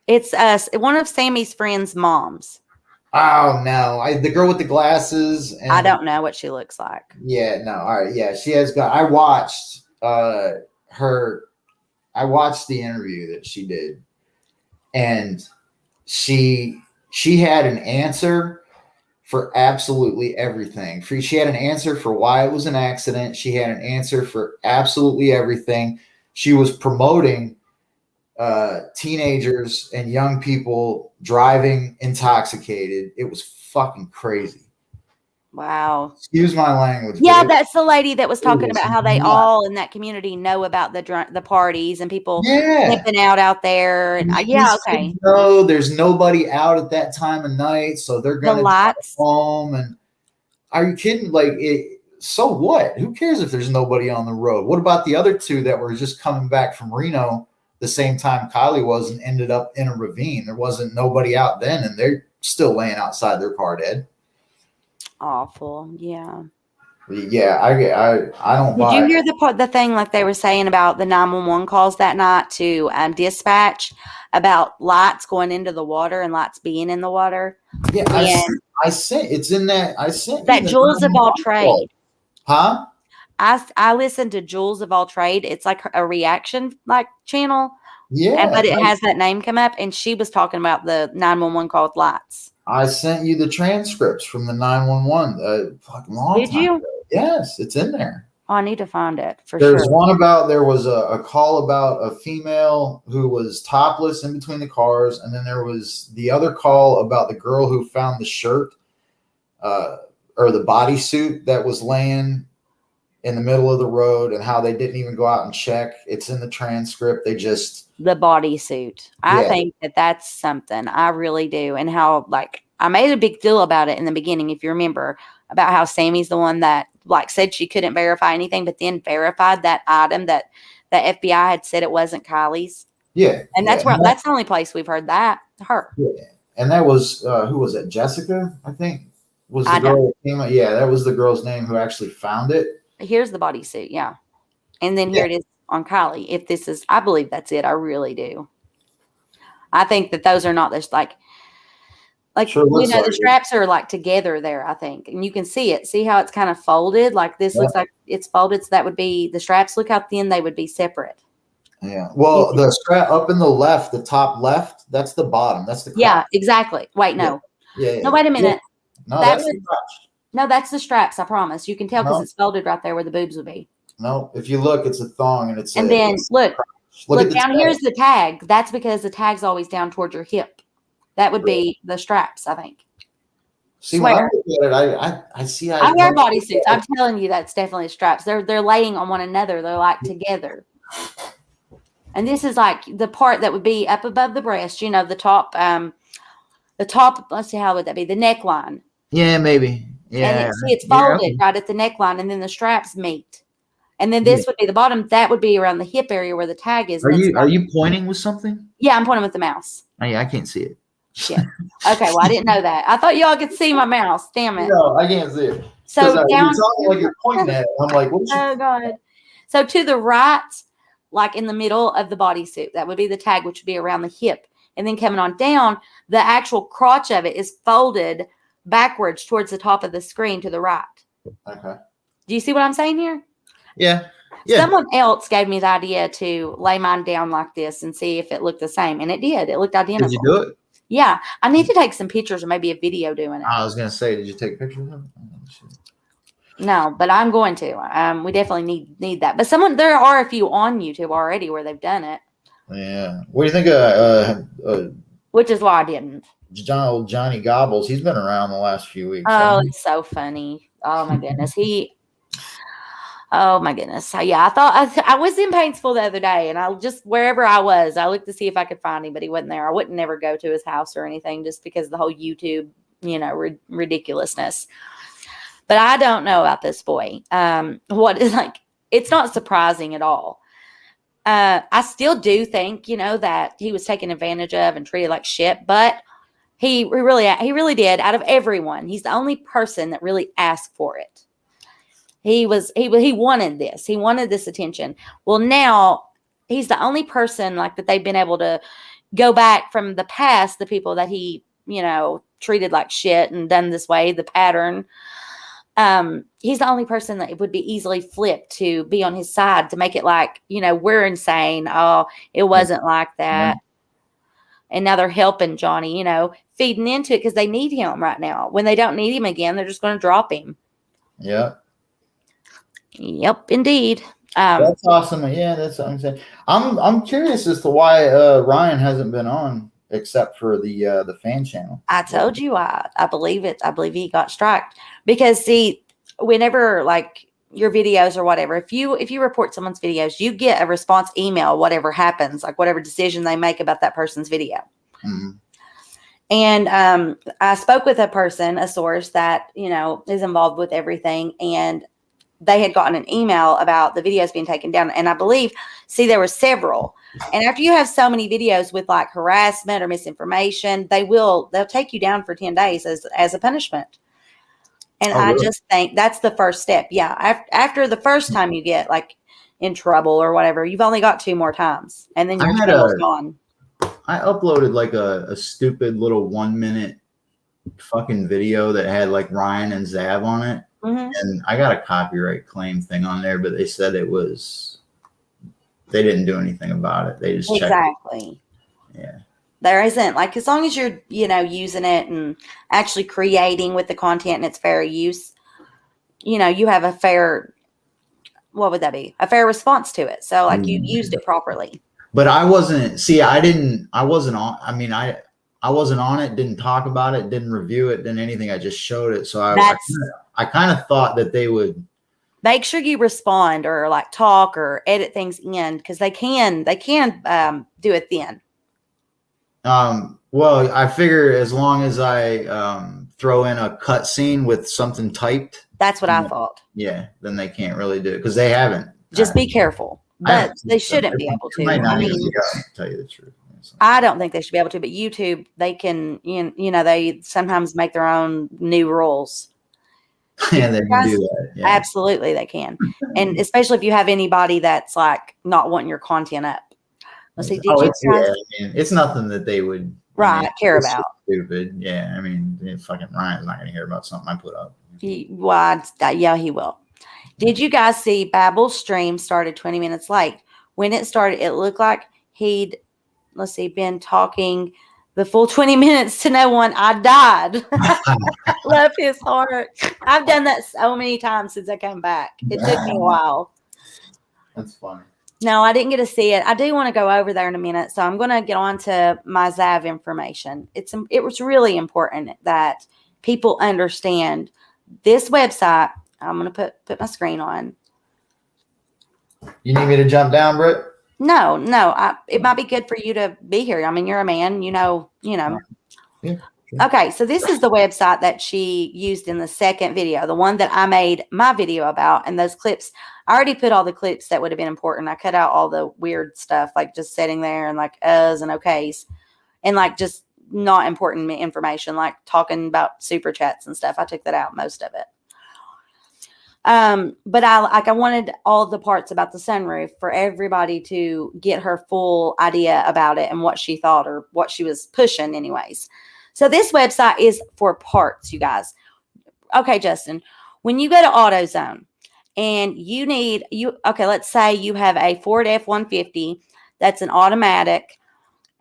It's one of Sammy's friends' moms. Oh no, the girl with the glasses. And, I don't know what she looks like. Yeah, no, all right, yeah, she has got. I watched her. I watched the interview that she did, and she had an answer for absolutely everything. She had an answer for why it was an accident. She had an answer for absolutely everything. She was promoting teenagers and young people driving intoxicated. It was fucking crazy. Wow. Excuse my language. Yeah, that's the lady that was talking about how they all in that community know about the parties and people flipping out there. And okay. No, there's nobody out at that time of night, so they're gonna drive home. And are you kidding? Like, so what? Who cares if there's nobody on the road? What about the other two that were just coming back from Reno the same time Kylie was and ended up in a ravine? There wasn't nobody out then, and they're still laying outside their car dead. Awful. Yeah. Yeah, I don't buy it. Did you hear the thing like they were saying about the 911 calls that night to dispatch about lights going into the water and lights being in the water? Yeah, I sent it's in that. I sent that Jules of All Trade. Huh? I listened to Jules of All Trade. It's like a reaction channel. Yeah. But it has that name come up, and she was talking about the 911 call with lights. I sent you the transcripts from the 911 fucking long time. Did you? Ago. Yes, it's in there. Oh, I need to find it for There's sure. one about, there was a call about a female who was topless in between the cars. And then there was the other call about the girl who found the shirt or the bodysuit that was laying in the middle of the road and how they didn't even go out and check. It's in the transcript. They just. The bodysuit. I think that's something. I really do. And how, I made a big deal about it in the beginning, if you remember, about how Sammy's the one that said she couldn't verify anything, but then verified that item that the FBI had said it wasn't Kylie's. Yeah. And that's that's the only place we've heard that. Her. Yeah. And that was, who was it? Jessica, I think, was the girl that came out. Yeah, that was the girl's name who actually found it. Here's the bodysuit. Yeah. And then here it is on Kylie. If this is, I believe that's it. I really do. I think that those are not this Sure the straps are together there, I think. And you can see it. See how it's kind of folded? This looks like it's folded. So that would be the straps. Look how thin they would be separate. Yeah. Well, the strap up in the left, the top left, that's the bottom. That's the crotch. Yeah, exactly. Wait, no. Yeah. No, wait a minute. Yeah. No, that's the crotch. No, that's the straps, I promise. You can tell because it's folded right there where the boobs would be. No, if you look, it's a thong and it's then look, Look at Look the down tag. here's the tag. That's because the tag's always down towards your hip. That would be the straps, I think. See, when I Swear. look at it, I see how I wear bodysuits. I'm telling you, that's definitely straps. They're laying on one another. They're like together. And this is like the part that would be up above the breast. You know, the top. Let's see, how would that be? The neckline. Yeah, maybe. Yeah. And it's folded right at the neckline, and then the straps meet. And then this would be the bottom. That would be around the hip area where the tag is. Are you pointing with something? Yeah, I'm pointing with the mouse. Oh, yeah, I can't see it. Shit. Okay, well, I didn't know that. I thought y'all could see my mouse. Damn it. No, I can't see it. So You're down. talking like you're pointing at it. I'm like, what is Oh God. So to the right, like in the middle of the bodysuit, that would be the tag, which would be around the hip. And then coming on down, the actual crotch of it is folded backwards towards the top of the screen to the right. Okay. Do you see what I'm saying here? Yeah. Yeah. Someone else gave me the idea to lay mine down like this and see if it looked the same. And it did. It looked identical. Did you do it? Yeah. I need to take some pictures or maybe a video doing it. I was going to say, did you take pictures of it? No, but I'm going to. We definitely need that. But there are a few on YouTube already where they've done it. Yeah. What do you think of Which is why I didn't. Johnny Gobbles? He's been around the last few weeks. Oh, it's so funny. Oh my goodness. Oh my goodness. So yeah, I thought I was in Paintsville the other day, and I just, wherever I was, I looked to see if I could find him, but he wasn't there. I wouldn't never go to his house or anything just because of the whole YouTube, ridiculousness. But I don't know about this boy. What is like, it's not surprising at all. I still do think, that he was taken advantage of and treated like shit, but he really did. Out of everyone, he's the only person that really asked for it. He wanted this. He wanted this attention. Well, now he's the only person like that they've been able to go back from the past, the people that he, treated like shit and done this way, the pattern. He's the only person that would be easily flipped to be on his side to make it like, we're insane. Oh, it wasn't like that. Yeah. And now they're helping Johnny, feeding into it because they need him right now. When they don't need him again, they're just going to drop him. Yeah. Yep, indeed. That's awesome. Yeah, that's what I'm saying. I'm curious as to why Ryan hasn't been on except for the fan channel. I told you I believe it. I believe he got striked because see, whenever like your videos or whatever, if you report someone's videos, you get a response email, whatever happens, like whatever decision they make about that person's video. Mm-hmm. And I spoke with a source that, is involved with everything, and they had gotten an email about the videos being taken down. And I believe, there were several. And after you have so many videos with like harassment or misinformation, they'll take you down for 10 days as a punishment. And I just think that's the first step. Yeah. After the first time you get like in trouble or whatever, you've only got 2 more times and then your channel's gone. I uploaded like a stupid little 1-minute fucking video that had like Ryan and Zav on it. Mm-hmm. And I got a copyright claim thing on there, but they said they didn't do anything about it. They just checked. Exactly. Yeah. There isn't, like, as long as you're, using it and actually creating with the content and it's fair use, you have a fair, what would that be? A fair response to it. So like you used it properly. But I wasn't on. I mean, I wasn't on it, didn't talk about it, didn't review it, didn't anything. I just showed it. So I kind of thought that they would make sure you respond or like talk or edit things in because they can do it then. Well, I figure as long as I throw in a cut scene with something typed. That's what I thought. Yeah, then they can't really do it because they haven't. Just be careful. But they shouldn't be able to. I mean, tell you the truth. I don't think they should be able to, but YouTube, they can, they sometimes make their own new rules. Yeah, they can do that. Yeah. Absolutely, they can. And especially if you have anybody that's like not wanting your content up. Let's see. It's nothing that they would care about. Stupid. Yeah. I mean, fucking Ryan's not going to hear about something I put up. He will. Did you guys see Babel's stream started 20 minutes late? When it started, it looked like he'd, been talking the full 20 minutes to no one. I died. Love his heart. I've done that so many times since I came back. It took me a while. That's funny. No, I didn't get to see it. I do want to go over there in a minute, so I'm going to get on to my Zav information. It was really important that people understand this website. I'm going to put my screen on. You need me to jump down, Britt? No. It might be good for you to be here. I mean, you're a man, you know. Yeah. Okay, so this is the website that she used in the second video, the one that I made my video about. And those clips, I already put all the clips that would have been important. I cut out all the weird stuff, like just sitting there and like uhs and okays, and like just not important information, like talking about super chats and stuff. I took that out, most of it. But I wanted all the parts about the sunroof for everybody to get her full idea about it and what she thought or what she was pushing anyways. So this website is for parts, you guys. Okay, Justin, when you go to AutoZone and let's say you have a Ford F-150 that's an automatic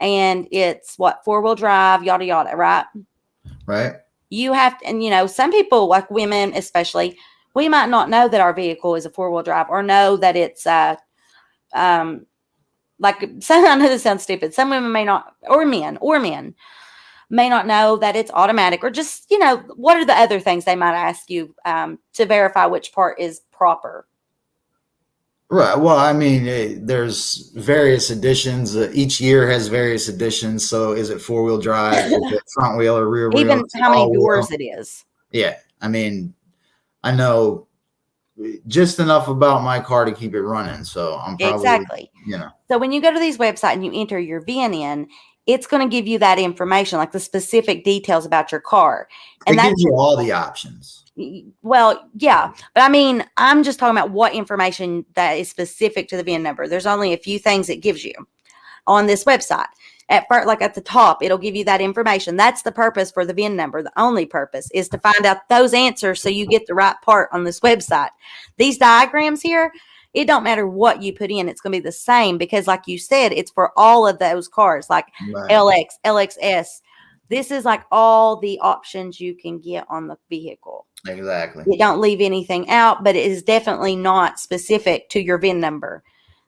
and it's four-wheel drive, yada, yada, right? Right. You have to, and some people, like women especially, we might not know that our vehicle is a four-wheel drive or know that it's like I know this sounds stupid. Some women may not, or men may not know that it's automatic, or just, what are the other things they might ask you to verify which part is proper? Right. Well, I mean, there's various editions. Each year has various editions. So is it four-wheel drive? Is it front wheel or rear wheel? Even how many doors it is. Yeah. I mean, I know just enough about my car to keep it running. So I'm probably, exactly. So when you go to these websites and you enter your VIN in, it's going to give you that information, like the specific details about your car. And it gives you all the options. Well, yeah. But I mean, I'm just talking about what information that is specific to the VIN number. There's only a few things it gives you on this website. At first, like at the top, it'll give you that information. That's the purpose for the VIN number. The only purpose is to find out those answers so you get the right part on this website. These diagrams here, it don't matter what you put in. It's going to be the same because, like you said, it's for all of those cars, like right. LX, LXS. This is like all the options you can get on the vehicle. Exactly. You don't leave anything out, but it is definitely not specific to your VIN number.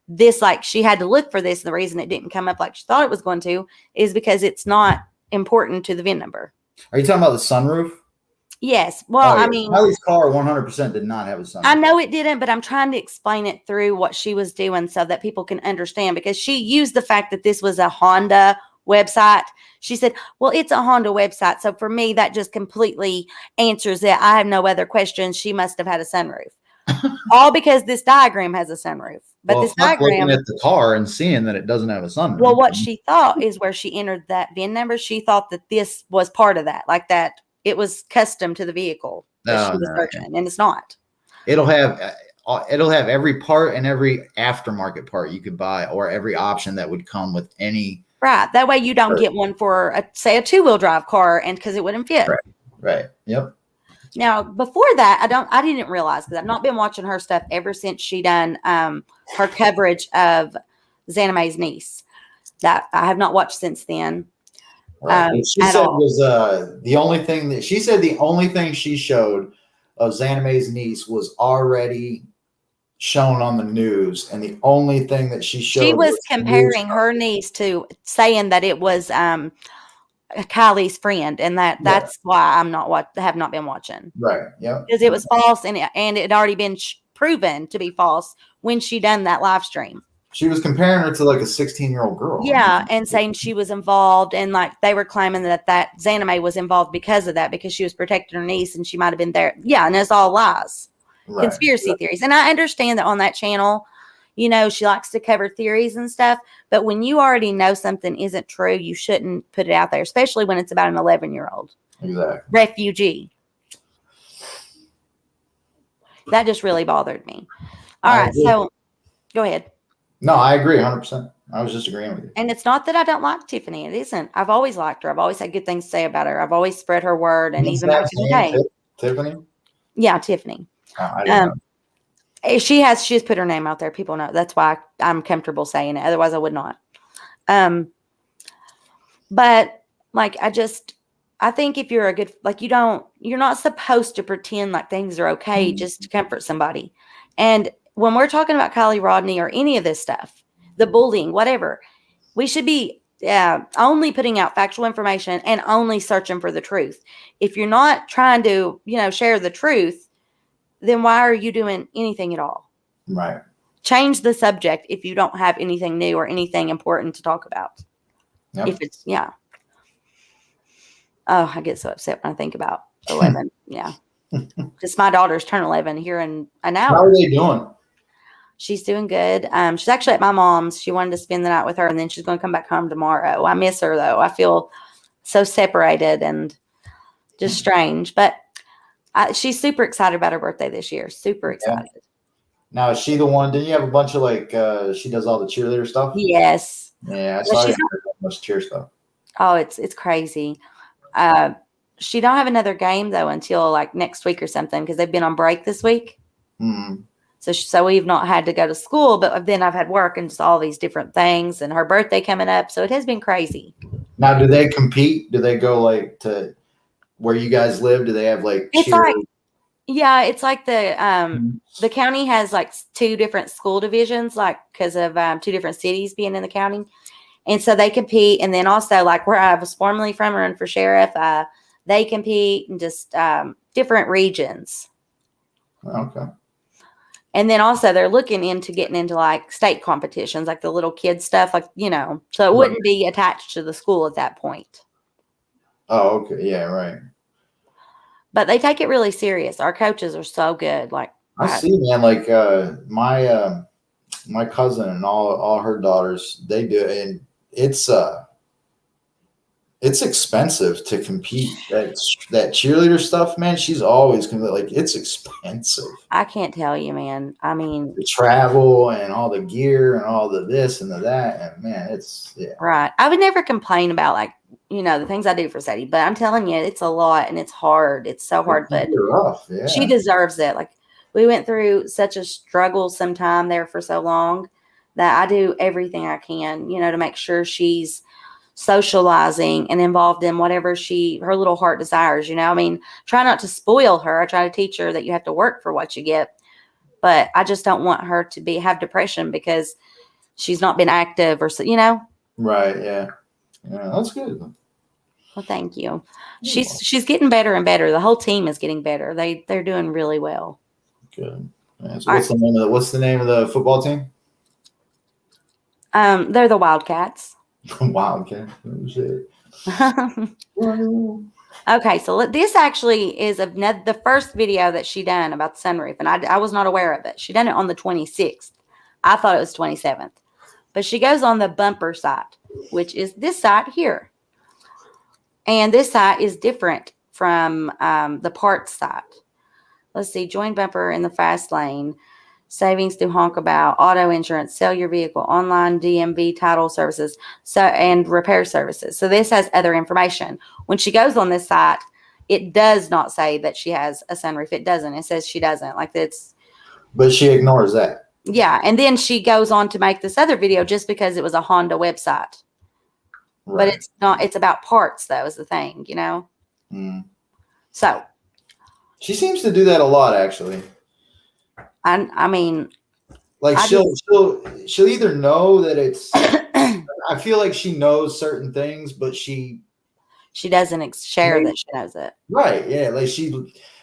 This, like, she had to look for this. And the reason it didn't come up like she thought it was going to is because it's not important to the VIN number. Are you talking about the sunroof? Yes. Well, I mean, Kylie's car 100% did not have a sunroof. I know it didn't, but I'm trying to explain it through what she was doing so that people can understand, because she used the fact that this was a Honda website. She said, well, it's a Honda website. So for me, that just completely answers it. I have no other questions. She must have had a sunroof. All because this diagram has a sunroof. But this diagram, looking at the car and seeing that it doesn't have a sunroof. Well, what she thought is where she entered that VIN number, she thought that this was part of that, like that it was custom to the vehicle that she was searching, and it's not. It'll have every part and every aftermarket part you could buy, or every option that would come with any. Right. That way you don't get one for say a two-wheel drive car, and because it wouldn't fit. Right. Yep. Now, before that, I didn't realize, because I've not been watching her stuff ever since she done her coverage of Xana Mae's niece. That I have not watched since then. Right. She said was the only thing that she said the only thing she showed of Xana Mae's niece was already shown on the news, and the only thing that she showed, she was comparing her niece to, saying that it was Kylie's friend, and that's why have not been watching. Right. Yeah. Because it was false, and it had already been proven to be false when she done that live stream. She was comparing her to like a 16-year-old girl. Yeah, and saying she was involved, and like they were claiming that Xana Mae was involved because of that, because she was protecting her niece and she might have been there. Yeah, and it's all lies, conspiracy theories. And I understand that on that channel, she likes to cover theories and stuff. But when you already know something isn't true, you shouldn't put it out there, especially when it's about an 11-year-old refugee. That just really bothered me. All right, so go ahead. No, I agree 100%. I was just agreeing with you. And it's not that I don't like Tiffany. It isn't. I've always liked her. I've always had good things to say about her. I've always spread her word. And even back in the day. Tiffany? Yeah, Tiffany. Oh, I didn't know. She has put her name out there. People know. That's why I'm comfortable saying it. Otherwise, I would not. But like, I think if you're a good, like, you're not supposed to pretend like things are okay just to comfort somebody. And when we're talking about Kylie Rodney or any of this stuff, the bullying, whatever, we should be only putting out factual information and only searching for the truth. If you're not trying to, share the truth, then why are you doing anything at all? Right. Change the subject if you don't have anything new or anything important to talk about. Yep. If it's, Oh, I get so upset when I think about 11. Yeah. Just my daughter's turn 11 here in an hour. How are they doing? She's doing good. She's actually at my mom's. She wanted to spend the night with her, and then she's going to come back home tomorrow. I miss her, though. I feel so separated and just strange. But she's super excited about her birthday this year. Super excited. Yeah. Now, is she the one? Didn't you have a bunch of she does all the cheerleader stuff? Yes. Yeah, I saw you much cheer stuff. Oh, it's crazy. She don't have another game though until like next week or something because they've been on break this week. Mm-hmm. So we've not had to go to school, but then I've had work and just all these different things and her birthday coming up. So it has been crazy. Now, do they compete? Do they go to where you guys live? Do they have it's like the county has like 2 different school divisions, because of 2 different cities being in the county. And so they compete. And then also where I was formerly from running for sheriff, they compete in just different regions. Okay. And then also they're looking into getting into state competitions, like the little kid stuff, so it wouldn't be attached to the school at that point. Oh, okay. Yeah, right. But they take it really serious. Our coaches are so good. I see, man. My cousin and all her daughters, they do it, and it's expensive to compete. That cheerleader stuff, man. She's always it's expensive. I can't tell you, man. I mean, the travel and all the gear and all the this and the that, and man, right. I would never complain about the things I do for Sadie, but I'm telling you, it's a lot and it's hard. It's so hard, but rough. Yeah. She deserves it. We went through such a struggle sometime there for so long that I do everything I can, to make sure she's socializing and involved in whatever her little heart desires, try not to spoil her. I try to teach her that you have to work for what you get, but I just don't want her to have depression because she's not been active or Right. Yeah. Yeah. That's good. Well, thank you. She's getting better and better. The whole team is getting better. They're doing really well. Good. Yeah, so what's the name of the football team? They're the Wildcats. Wildcats. Oh, shit. Okay, so this actually is the first video that she done about the sunroof, and I was not aware of it. She done it on the 26th. I thought it was 27th. But she goes on the bumper site, which is this site here. And this site is different from the parts site. Let's see, join bumper in the fast lane, savings to honk about, auto insurance, sell your vehicle, online DMV title services, and repair services. So this has other information. When she goes on this site, it does not say that she has a sunroof. It doesn't. It says she doesn't. But she ignores that. Yeah, and then she goes on to make this other video just because it was a Honda website. Right. But it's not. It's about parts, though, is the thing, Mm. So. She seems to do that a lot, actually. I mean, she'll either know that it's. I feel like she knows certain things, but she doesn't share that she knows it. Right? Yeah,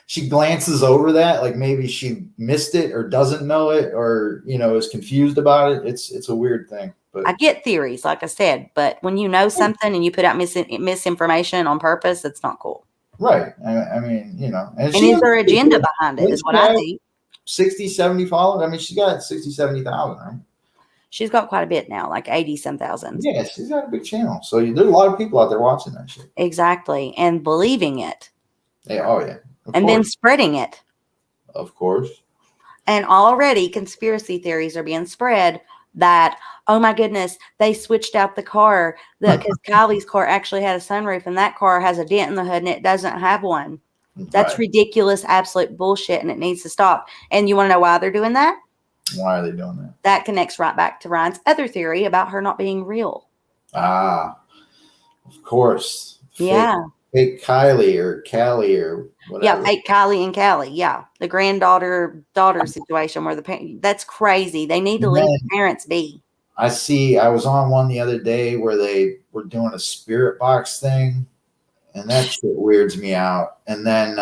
she glances over that, maybe she missed it or doesn't know it or is confused about it. It's a weird thing. But I get theories, like I said, but when you know something and you put out misinformation on purpose, it's not cool. Right. I mean, and is there agenda behind it is what I think. 60, 70 followers. I mean, she got 60, 70,000. Right? She's got quite a bit now, like 80-some thousand. Yeah, she's got a big channel. So there's a lot of people out there watching that shit. Exactly. And believing it. Yeah, oh, yeah. And then spreading it. Of course. And already conspiracy theories are being spread that, oh my goodness, they switched out the car because Kylie's car actually had a sunroof and that car has a dent in the hood and it doesn't have one. That's ridiculous, absolute bullshit, and it needs to stop. And you want to know why they're doing that? Why are they doing that? That connects right back to Ryan's other theory about her not being real. Ah, of course. Yeah. fake Kylie or Callie or whatever. Yeah, fake Kylie and Callie. Yeah, the granddaughter daughter situation where the parent. That's crazy. They need to And leave then the parents be. I was on one the other day where they were doing a spirit box thing, and that shit weirds me out. And then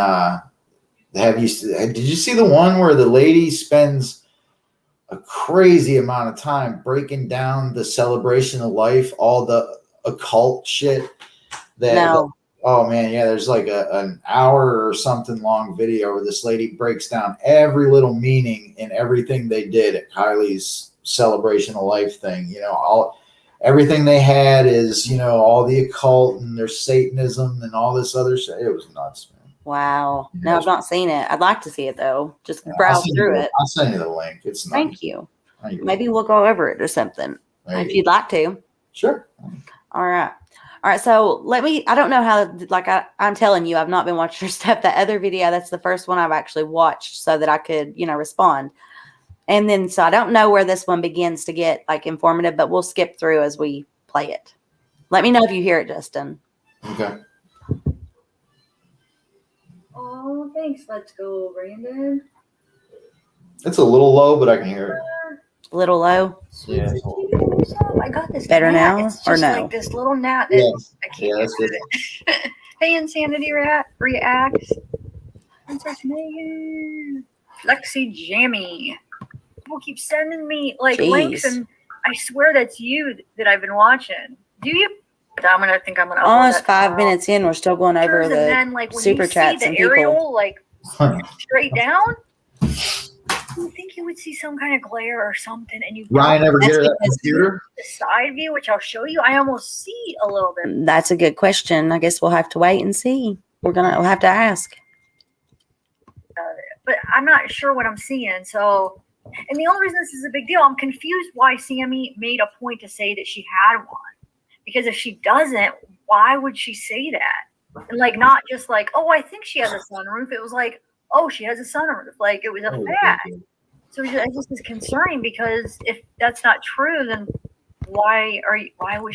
did you see the one where the lady spends a crazy amount of time breaking down the celebration of life, all the occult shit No. oh man, yeah, there's like an hour or something long video where this lady breaks down every little meaning in everything they did at Kylie's celebration of life thing. Everything they had is, all the occult and their Satanism and all this other shit. It was nuts, man. Wow. No, I've not seen it. I'd like to see it though. Just browse through it. I'll send you the link. It's nuts. Thank you. Maybe we'll go over it or something if you'd like to. Sure. All right. All right. So I don't know how, like I'm telling you, I've not been watching your stuff. That other video, that's the first one I've actually watched so that I could, respond. And then, so I don't know where this one begins to get like informative, but we'll skip through as we play it. Let me know if you hear it, Justin. Okay. Oh, thanks. Let's go, Brandon. It's a little low, but I can hear it. A little low. Yeah. I got this. Better gnat. now It's just or no? like this little gnat. Yeah. I can't Yeah, that's get good. it. Hey, Insanity Reacts. Princess Megan. Lexi Jammy. People keep sending me like links, Jeez. and I swear that's you that I've been watching. Do you? I'm gonna upload Almost that 5 tomorrow. minutes in, we're still going over And the then, like, when super you see chats the and people. aerial, like straight down, you think you would see some kind of glare or something, and you Ryan don't. ever That's get that because- computer? The side view, which I'll show you, I almost see a little bit. That's a good question. I guess we'll have to wait and see. We'll have to ask. But I'm not sure what I'm seeing. So, and the only reason this is a big deal, I'm confused why Sammy made a point to say that she had one. Because if she doesn't, why would she say that? And like, not just like, oh, I think she has a sunroof. It was like, oh, she has a sunroof. Like, it was a fact. So it just is concerning, because if that's not true, then why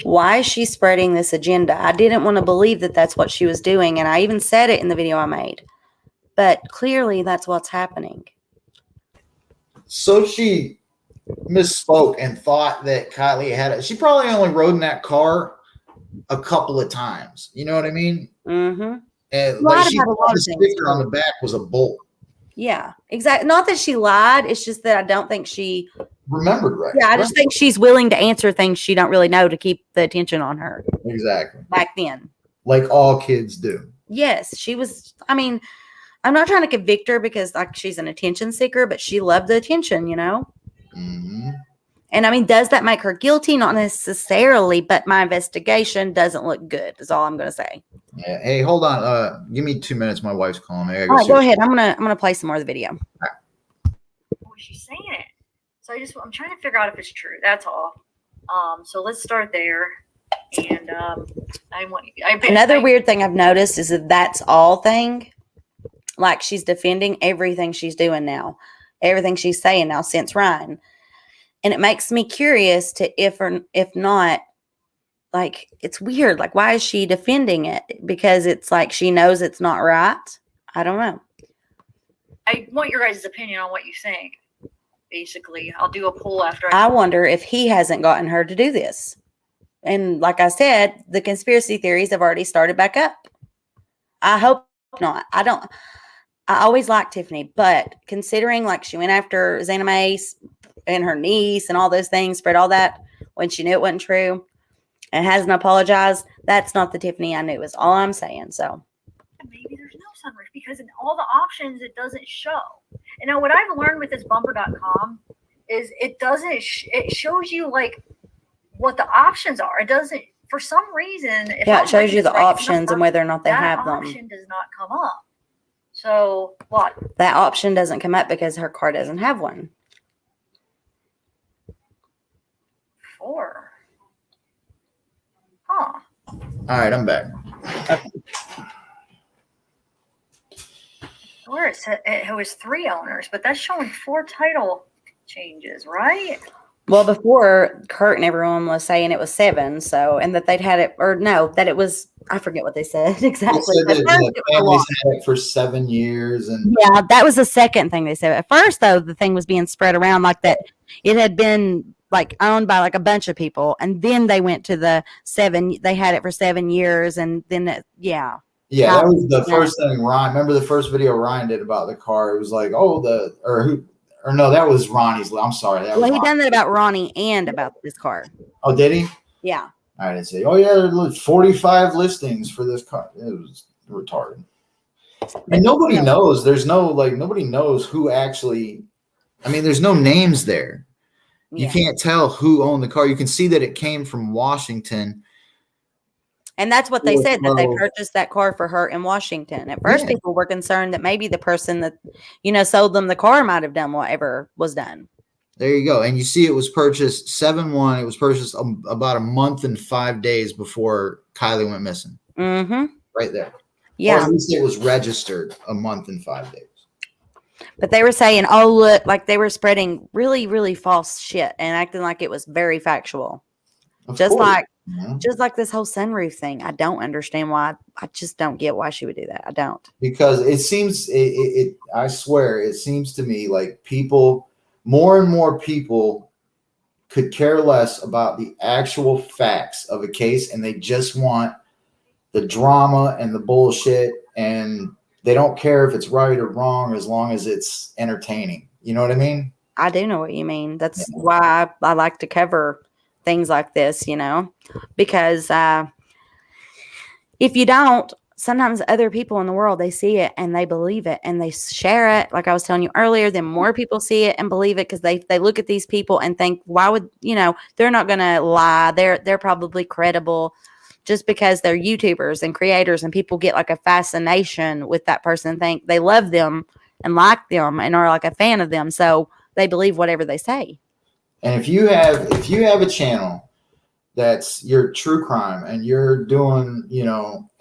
Why is she spreading this agenda? I didn't want to believe that that's what she was doing. And I even said it in the video I made. But clearly that's what's happening. So she misspoke and thought that Kylie had it. She probably only rode in that car a couple of times. You know what I mean? Mm-hmm. And Lied like she about a lot thought of the things, sticker on the back was a bolt. Yeah, exactly. Not that she lied. It's just that I don't think she remembered right. Yeah, I just think she's willing to answer things she don't really know to keep the attention on her. Exactly. Back then. Like all kids do. Yes, she was. I mean, I'm not trying to convict her because like she's an attention seeker, but she loved the attention, Mm-hmm. And I mean, does that make her guilty? Not necessarily, but my investigation doesn't look good, is all I'm going to say. Yeah. Hey, hold on. Give me 2 minutes. My wife's calling me. I gotta All right, see go her. ahead. I'm gonna play some more of the video. was she saying it? So I'm trying to figure out if it's true. That's all. So let's start there. And Another weird thing I've noticed is that that's all thing. Like she's defending everything she's doing now, everything she's saying now since Ryan. And it makes me curious to if not, like, it's weird. Like, why is she defending it? Because it's like she knows it's not right. I don't know. I want your guys' opinion on what you think. Basically, I'll do a poll after. I wonder if he hasn't gotten her to do this. And like I said, the conspiracy theories have already started back up. I hope not. I always liked Tiffany, but considering like she went after Xana Mace and her niece and all those things, spread all that when she knew it wasn't true and hasn't apologized, that's not the Tiffany I knew is all I'm saying. So maybe there's no sunroof because in all the options it doesn't show. And now what I've learned with this bumper.com is it doesn't it shows you like what the options are. It doesn't, for some reason. Yeah, it shows you the options and whether or not they have them. That option does not come up. So what? That option doesn't come up because her car doesn't have one. 4. Huh. All right, I'm back. Where it said it was 3 owners, but that's showing 4 title changes, right? Well, before Kurt and everyone was saying it was 7, so and that they'd had it, or no, that it was. I forget what they said They exactly. said At that first the it was a families lot. had it for 7 years, and Yeah, that was the second thing they said. At first, though, the thing was being spread around like that. It had been like owned by like a bunch of people, and then they went to the 7. They had it for 7 years, and then yeah, that was the first thing Ryan. Remember the first video Ryan did about the car? It was like, oh, or no, that was Ronnie's. I'm sorry. That Well, was he done that about Ronnie and about this car. Oh, did he? Yeah. I didn't say, oh, yeah, there's 45 listings for this car. It was retarded. And nobody knows. There's nobody knows who actually, there's no names there. You can't tell who owned the car. You can see that it came from Washington. And that's what they said, that they purchased that car for her in Washington. At first, people were concerned that maybe the person that, sold them the car might have done whatever was done. There you go. And you see it was purchased 7/1. It was purchased about a month and 5 days before Kylie went missing. Mm-hmm. Right there. Yeah. Or at least it was registered a month and 5 days. But they were saying, oh, look, like they were spreading really, really false shit and acting like it was very factual. Just like this whole sunroof thing. I don't understand why. I just don't get why she would do that. I don't. Because it seems, I swear, it seems to me like more and more people could care less about the actual facts of a case, and they just want the drama and the bullshit, and they don't care if it's right or wrong as long as it's entertaining. You know what I mean? I do know what you mean. That's why I like to cover things like this, because if you don't, sometimes other people in the world, they see it and they believe it and they share it. Like I was telling you earlier, then more people see it and believe it because they look at these people and think, why would, they're not going to lie. They're probably credible. Just because they're YouTubers and creators and people get like a fascination with that person, think they love them and like them and are like a fan of them. So they believe whatever they say. And if you have a channel that's your true crime and you're doing,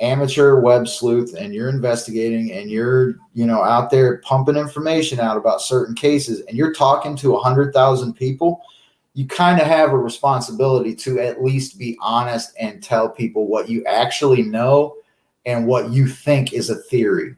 amateur web sleuth and you're investigating and you're, out there pumping information out about certain cases and you're talking to 100,000 people, you kind of have a responsibility to at least be honest and tell people what you actually know and what you think is a theory.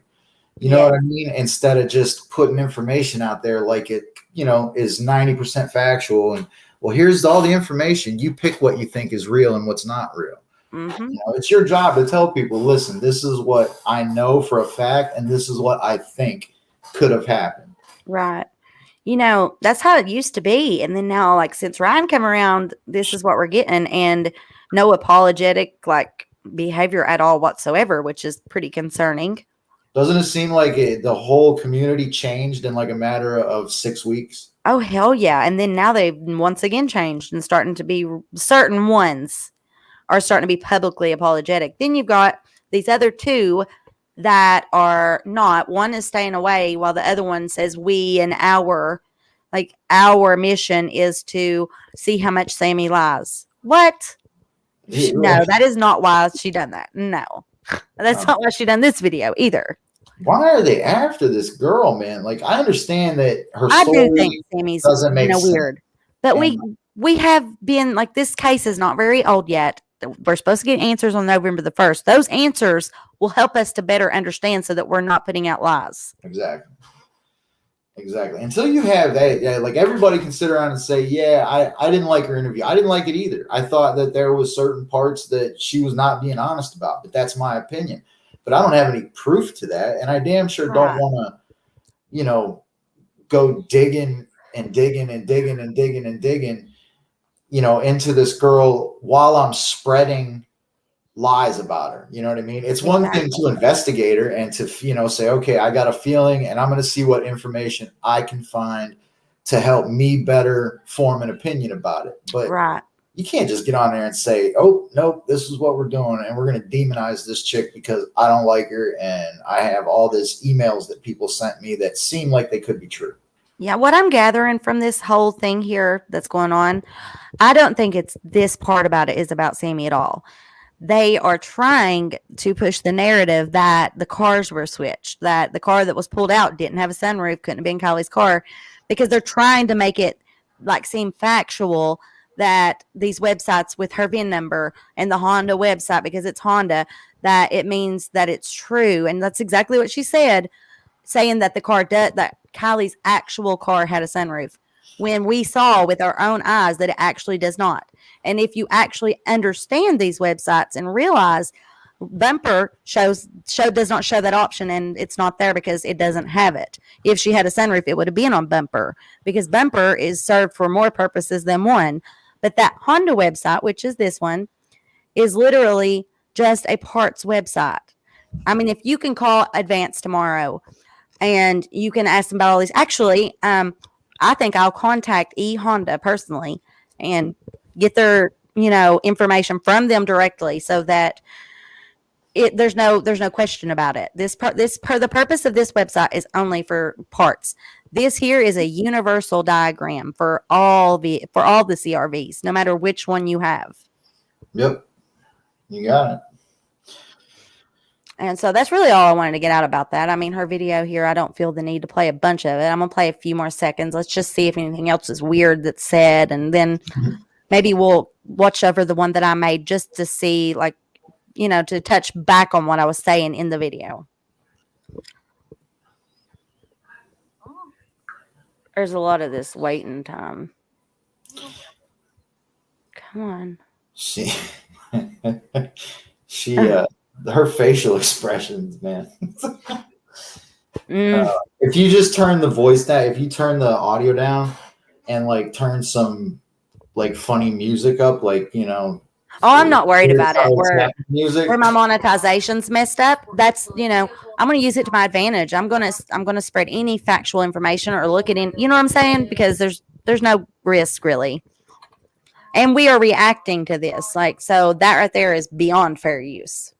You know what I mean? Instead of just putting information out there like it, is 90% factual. And well, here's all the information. You pick what you think is real and what's not real. Mm-hmm. It's your job to tell people, listen, this is what I know for a fact, and this is what I think could have happened. Right. That's how it used to be. And then now, like, since Ryan came around, this is what we're getting. And no apologetic, like, behavior at all whatsoever, which is pretty concerning. Doesn't it seem like the whole community changed in like a matter of 6 weeks? Oh, hell yeah. And then now they've once again changed and starting to be certain ones are starting to be publicly apologetic. Then you've got these other two that are not. One is staying away while the other one says our mission is to see how much Sammy lies. What? No, that is not why she done that. No. That's not why she done this video either. Why are they after this girl, man? Like, I understand that her story I do think Sammy's doesn't make sense. Weird. But we have been, like, this case is not very old yet. We're supposed to get answers on November the 1st. Those answers will help us to better understand so that we're not putting out lies. Exactly. Until you have that, like, everybody can sit around and say, I didn't like her interview. I didn't like it either. I thought that there was certain parts that she was not being honest about, but that's my opinion. But I don't have any proof to that. And I damn sure don't want to, go digging into this girl while I'm spreading lies about her. You know what I mean? It's one thing to investigate her and to, say, okay, I got a feeling and I'm going to see what information I can find to help me better form an opinion about it. But you can't just get on there and say, oh, nope, this is what we're doing. And we're going to demonize this chick because I don't like her. And I have all these emails that people sent me that seem like they could be true. Yeah, what I'm gathering from this whole thing here that's going on, I don't think it's this part about it is about Sammy at all. They are trying to push the narrative that the cars were switched, that the car that was pulled out didn't have a sunroof, couldn't have been Kylie's car, because they're trying to make it like seem factual that these websites with her VIN number and the Honda website, because it's Honda, that it means that it's true. And that's exactly what she said, saying that the car that Kylie's actual car had a sunroof, when we saw with our own eyes that it actually does not. And if you actually understand these websites and realize bumper does not show that option, and it's not there because it doesn't have it. If she had a sunroof, it would have been on bumper, because bumper is served for more purposes than one. But that Honda website, which is this one, is literally just a parts website. I mean, if you can call Advance tomorrow and you can ask them about all these. Actually, I think I'll contact Honda personally and get their, information from them directly, so that there's no question about it. The purpose of this website is only for parts. This here is a universal diagram for all the CRVs, no matter which one you have. Yep, you got it. And so that's really all I wanted to get out about that. I mean, her video here, I don't feel the need to play a bunch of it. I'm going to play a few more seconds. Let's just see if anything else is weird that's said. And then maybe we'll watch over the one that I made just to see, like, to touch back on what I was saying in the video. There's a lot of this waiting time. Come on. Her facial expressions, man. If you just turn the voice down, if you turn the audio down and like turn some like funny music up, like, Oh, I'm not worried about it. Music. Where my monetization's messed up, that's, I'm going to use it to my advantage. I'm going to spread any factual information or look at it. You know what I'm saying? Because there's no risk really. And we are reacting to this. Like, so that right there is beyond fair use.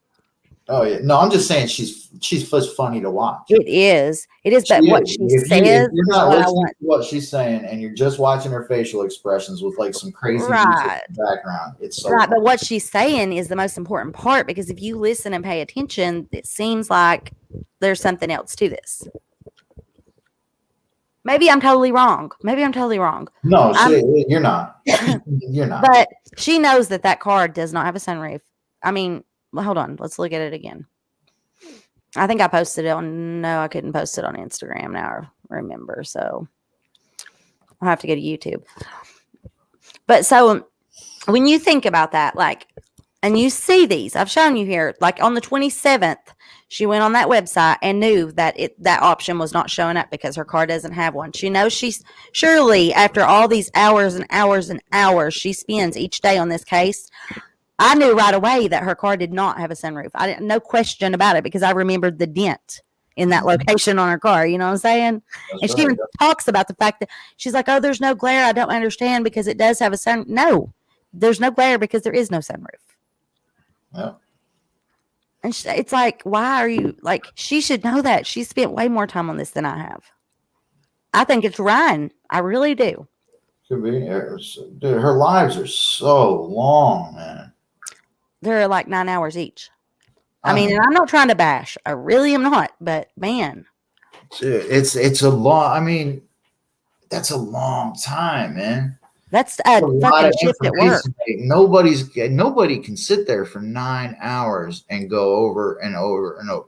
Oh yeah. No, I'm just saying she's just funny to watch. It is. But what she says, if you're not listening to what she's saying and you're just watching her facial expressions with like some crazy music in the background, it's so right. But what she's saying is the most important part, because if you listen and pay attention, it seems like there's something else to this. Maybe I'm totally wrong. No, you're not. You're not. But she knows that car does not have a sunroof. I mean, well, hold on. Let's look at it again. I think I posted it I couldn't post it on Instagram now, I remember. So I'll have to go to YouTube. But so when you think about that, like, and you see these, I've shown you here, like on the 27th, she went on that website and knew that that option was not showing up because her car doesn't have one. She knows surely after all these hours and hours and hours she spends each day on this case, I knew right away that her car did not have a sunroof. No question about it, because I remembered the dent in that location on her car. You know what I'm saying? That's and she even talks about the fact that she's like, oh, there's no glare. I don't understand because it does have a sun. No, there's no glare because there is no sunroof. Yeah. And it's like, why are you like, she should know that. She spent way more time on this than I have. I think it's Ryan. I really do. Could be. Dude, her lives are so long, man. They're like 9 hours each. I mean, and I'm not trying to bash. I really am not. But man, it's a long. I mean, that's a long time, man. That's a fucking shift at work. Nobody can sit there for 9 hours and go over and over and over.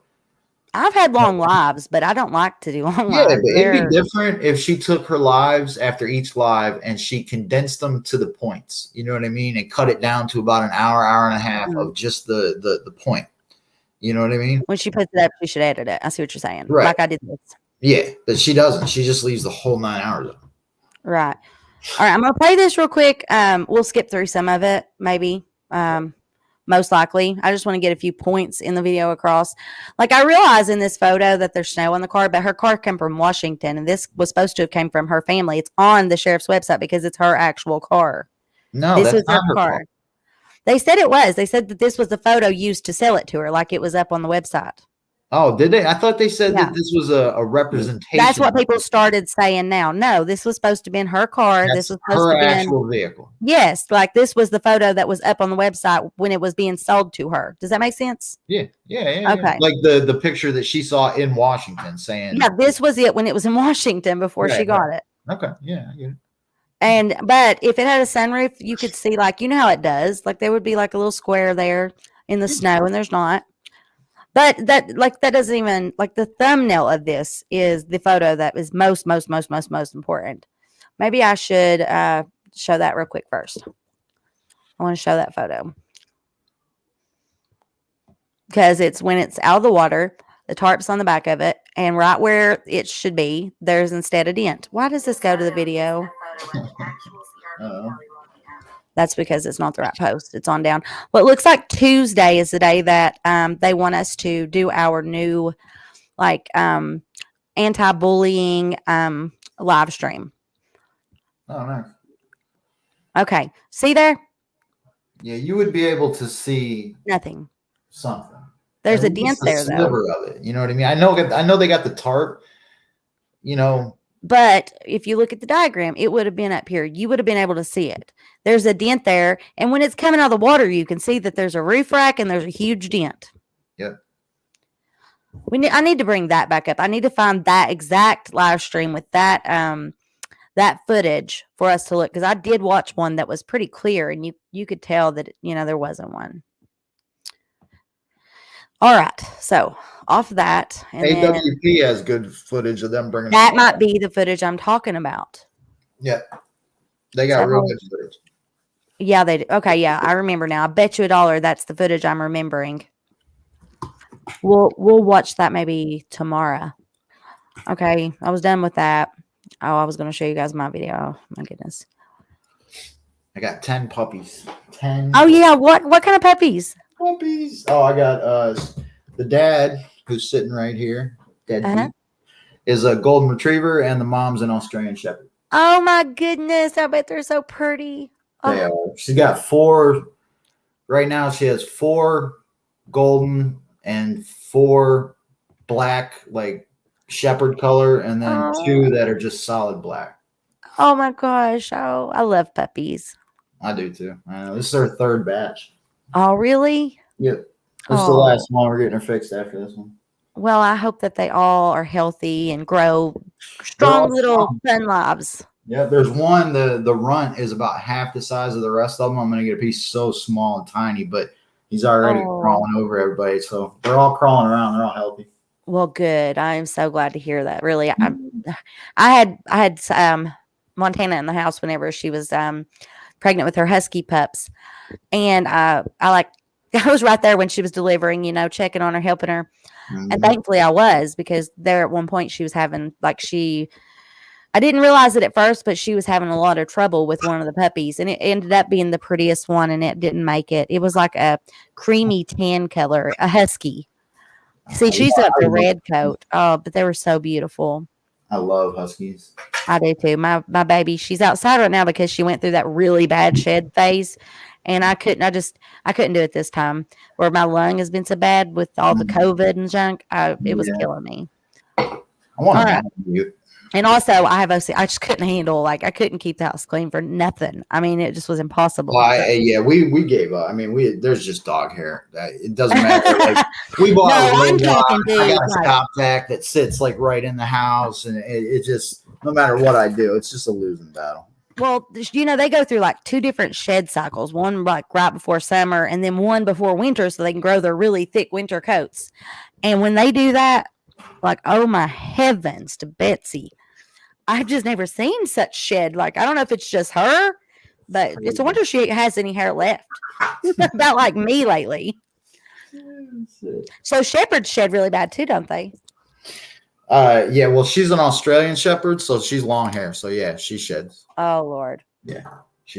I've had long lives, but I don't like to do long lives. Yeah, but it'd be different if she took her lives after each live and she condensed them to the points. You know what I mean? And cut it down to about an hour and a half of just the point. You know what I mean? When she puts it up, she should edit it. I see what you're saying. Right. Like I did this. Yeah, but she doesn't. She just leaves the whole 9 hours up. Right. All right, I'm going to play this real quick. We'll skip through some of it, maybe. Most likely. I just want to get a few points in the video across. Like, I realize in this photo that there's snow on the car, but her car came from Washington, and this was supposed to have came from her family. It's on the sheriff's website because it's her actual car. No, this that's was not her car. car. They said it was. They said that this was the photo used to sell it to her, like it was up on the website. Oh, did they? I thought they said that this was a representation. That's what people started saying now. No, this was supposed to be in her car. This was supposed her to be actual vehicle. Yes, like this was the photo that was up on the website when it was being sold to her. Does that make sense? Yeah. Okay. Like the picture that she saw in Washington saying. Yeah, this was it when it was in Washington before she got it. Okay. Yeah, I get it. But if it had a sunroof, you could see, like, you know how it does. Like, there would be like a little square there in the snow, and there's not. But that doesn't even, like, the thumbnail of this is the photo that is most important. Maybe I should show that real quick first. I want to show that photo because it's when it's out of the water, the tarp's on the back of it, and right where it should be, there's instead a dent. Why does this go to the video? That's because it's not the right post. It's on down. Well, it looks like Tuesday is the day that they want us to do our new, like, anti-bullying live stream. Oh, nice. Okay. See there? Yeah, you would be able to see Nothing. something. There's At a least dent there, though. sliver of it. You know what I mean? I know they got the tarp, you know. But if you look at the diagram, it would have been up here. You would have been able to see it. There's a dent there. And when it's coming out of the water, you can see that there's a roof rack and there's a huge dent. Yep. I need to bring that back up. I need to find that exact live stream with that that footage for us to look, because I did watch one that was pretty clear, and you could tell that, you know, there wasn't one. All right, so off that, and AWP has good footage of them bringing. That might be the footage I'm talking about. Yeah, they got real good footage. Yeah, they do. Okay, yeah, I remember now. I bet you $1 that's the footage I'm remembering. We'll watch that maybe tomorrow. Okay, I was done with that. Oh, I was going to show you guys my video. Oh, my goodness. I got 10 puppies. 10. Oh yeah, what kind of puppies? Puppies. Oh, I got the dad who's sitting right here. Dad is a golden retriever, and the mom's an Australian Shepherd. Oh my goodness! I bet they're so pretty. They are. She's got 4. Right now, she has 4 golden and 4 black, like shepherd color, and then 2 that are just solid black. Oh my gosh! Oh, I love puppies. I do too. I know. This is our 3rd batch. Oh, really? Yep. This is the last one. We're getting her fixed after this one. Well, I hope that they all are healthy and grow strong little fun lives. Yeah, there's one. The runt is about half the size of the rest of them. I'm gonna get a piece so small and tiny, but he's already crawling over everybody. So they're all crawling around. They're all healthy. Well, good. I am so glad to hear that. Really, I had Montana in the house whenever she was pregnant with her husky pups, and I was right there when she was delivering, you know, checking on her, helping her. Mm-hmm. And thankfully I was, because there at one point she was having, I didn't realize it at first, but she was having a lot of trouble with one of the puppies, and it ended up being the prettiest one, and it didn't make it. It was like a creamy tan color, a husky. See, she's got the red coat. Oh, but they were so beautiful. I love huskies. I do too. My baby, she's outside right now because she went through that really bad shed phase. And I couldn't do it this time, where my lung has been so bad with all the COVID and junk. It was killing me. I want to you. And also, I have OCD. I just couldn't handle, I couldn't keep the house clean for nothing. I mean, it just was impossible. Well, we gave up. I mean, there's just dog hair. It doesn't matter. We bought I'm talking, dude. I got a stop vac that sits right in the house, and it just, no matter what I do, it's just a losing battle. Well, you know, they go through 2 different shed cycles. One right before summer, and then one before winter, so they can grow their really thick winter coats. And when they do that, oh my heavens to Betsy, I've just never seen such shed. I don't know if it's just her, but it's a wonder she has any hair left. About like me lately. So shepherds shed really bad too, don't they? Yeah, well, she's an Australian Shepherd, so she's long hair. So yeah, she sheds. Oh Lord. Yeah.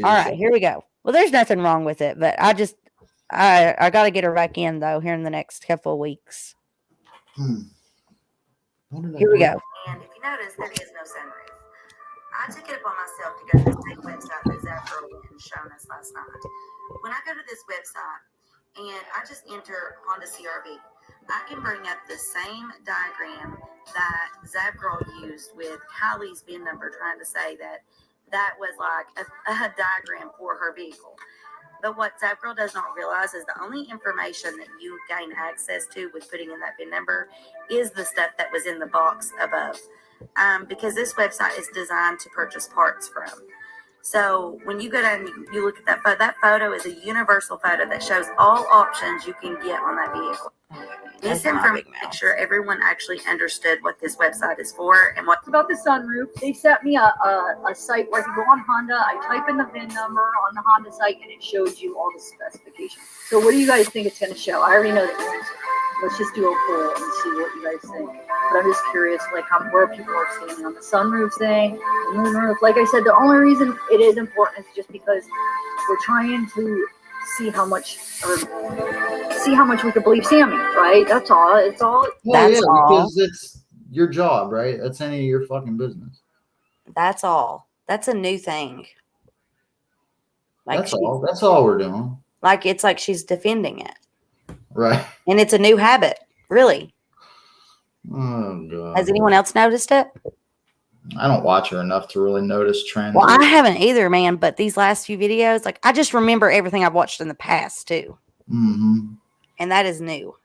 All right, here we go. Well, there's nothing wrong with it, but I got to get her back in though here in the next couple of weeks. Here we go. And if you notice, there is no sunroof. I took it upon myself to go to the same website that Zach went and shown us last night. When I go to this website and I just enter Honda CRV, I can bring up the same diagram that Zabgirl used with Kylie's VIN number, trying to say that was a diagram for her vehicle. But what Zabgirl does not realize is the only information that you gain access to with putting in that VIN number is the stuff that was in the box above. Because this website is designed to purchase parts from. So when you go down and you look at that photo is a universal photo that shows all options you can get on that vehicle. This information, make sure everyone actually understood what this website is for and what. It's about the sunroof. They sent me a site where I can go on Honda. I type in the VIN number on the Honda site and it shows you all the specifications. So what do you guys think it's going to show? I already know the answer. Let's just do a poll and see what you guys think. But I'm just curious, like where people are standing on the sunroof thing, the moonroof. Like I said, the only reason it is important is just because we're trying to see how much we can believe Sammy, right? That's all. It's all. That's all. Because it's your job, right? That's any of your fucking business. That's all. That's a new thing. Like That's all. That's all we're doing. Like it's like she's defending it. Right. And it's a new habit, really. Oh God. Has anyone else noticed it? I don't watch her enough to really notice trends. Well, I haven't either, man. But these last few videos, like I just remember everything I've watched in the past too. Mm-hmm. And that is new.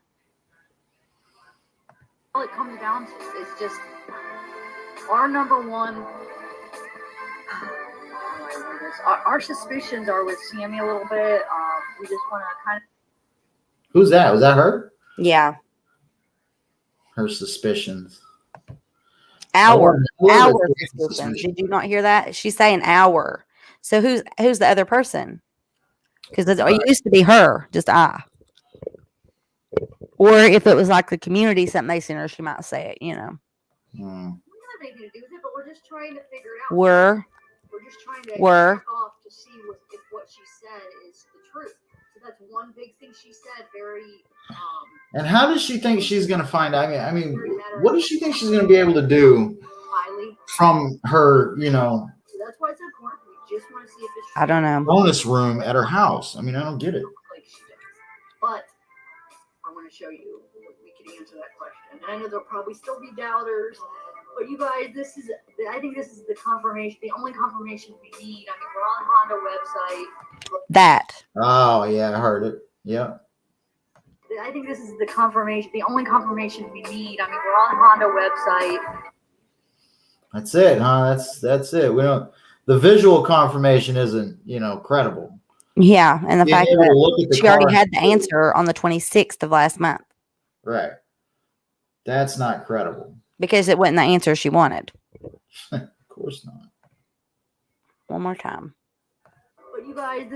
All it comes down to is just our number one. Our suspicions are with Sammy a little bit. We just want to kind of. Who's that? Was that her? Yeah. Her suspicions. Our suspicions. Did you not hear that? She's saying our. So who's the other person? Because it used to be her, just I. Or if it was like the community, something they sent her, she might say it, you know. We don't have anything to do with it, but we're just trying to figure it out. We're just trying to Were. off to see if what she said is the truth. So that's one big thing she said. Very. And how does she think she's going to find out? I mean, what does she think she's going to be able to do from her, you know? So that's why it's important. We just want to see if it's. I don't know. Bonus room at her house. I mean, I don't get it. Like she does. But I want to show you we can answer that question. And I know there'll probably still be doubters. But you guys, I think this is the confirmation, the only confirmation we need. I mean, we're on Honda website. That. Oh, yeah, I heard it. Yeah. I think this is the confirmation, the only confirmation we need. I mean, we're on Honda website. That's it, huh? That's it. We don't. The visual confirmation isn't, you know, credible. Yeah, and the fact that she already had the and answer on the 26th of last month. Right. That's not credible. Because it wasn't the answer she wanted. Of course not. One more time. But you guys,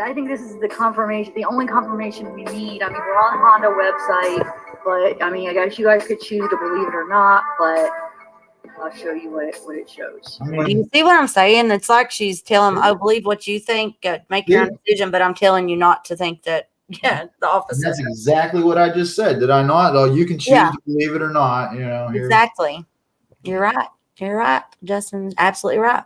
I think this is the confirmation, the only confirmation we need. I mean, we're on Honda website, but I mean, I guess you guys could choose to believe it or not, but I'll show you what it shows. Do you see what I'm saying? It's like she's telling them, believe what you think, make your own decision, but I'm telling you not to think that, the opposite. That's exactly what I just said. Did I not? Oh, you can choose to believe it or not. You know, exactly. You're right. You're right. Justin's absolutely right.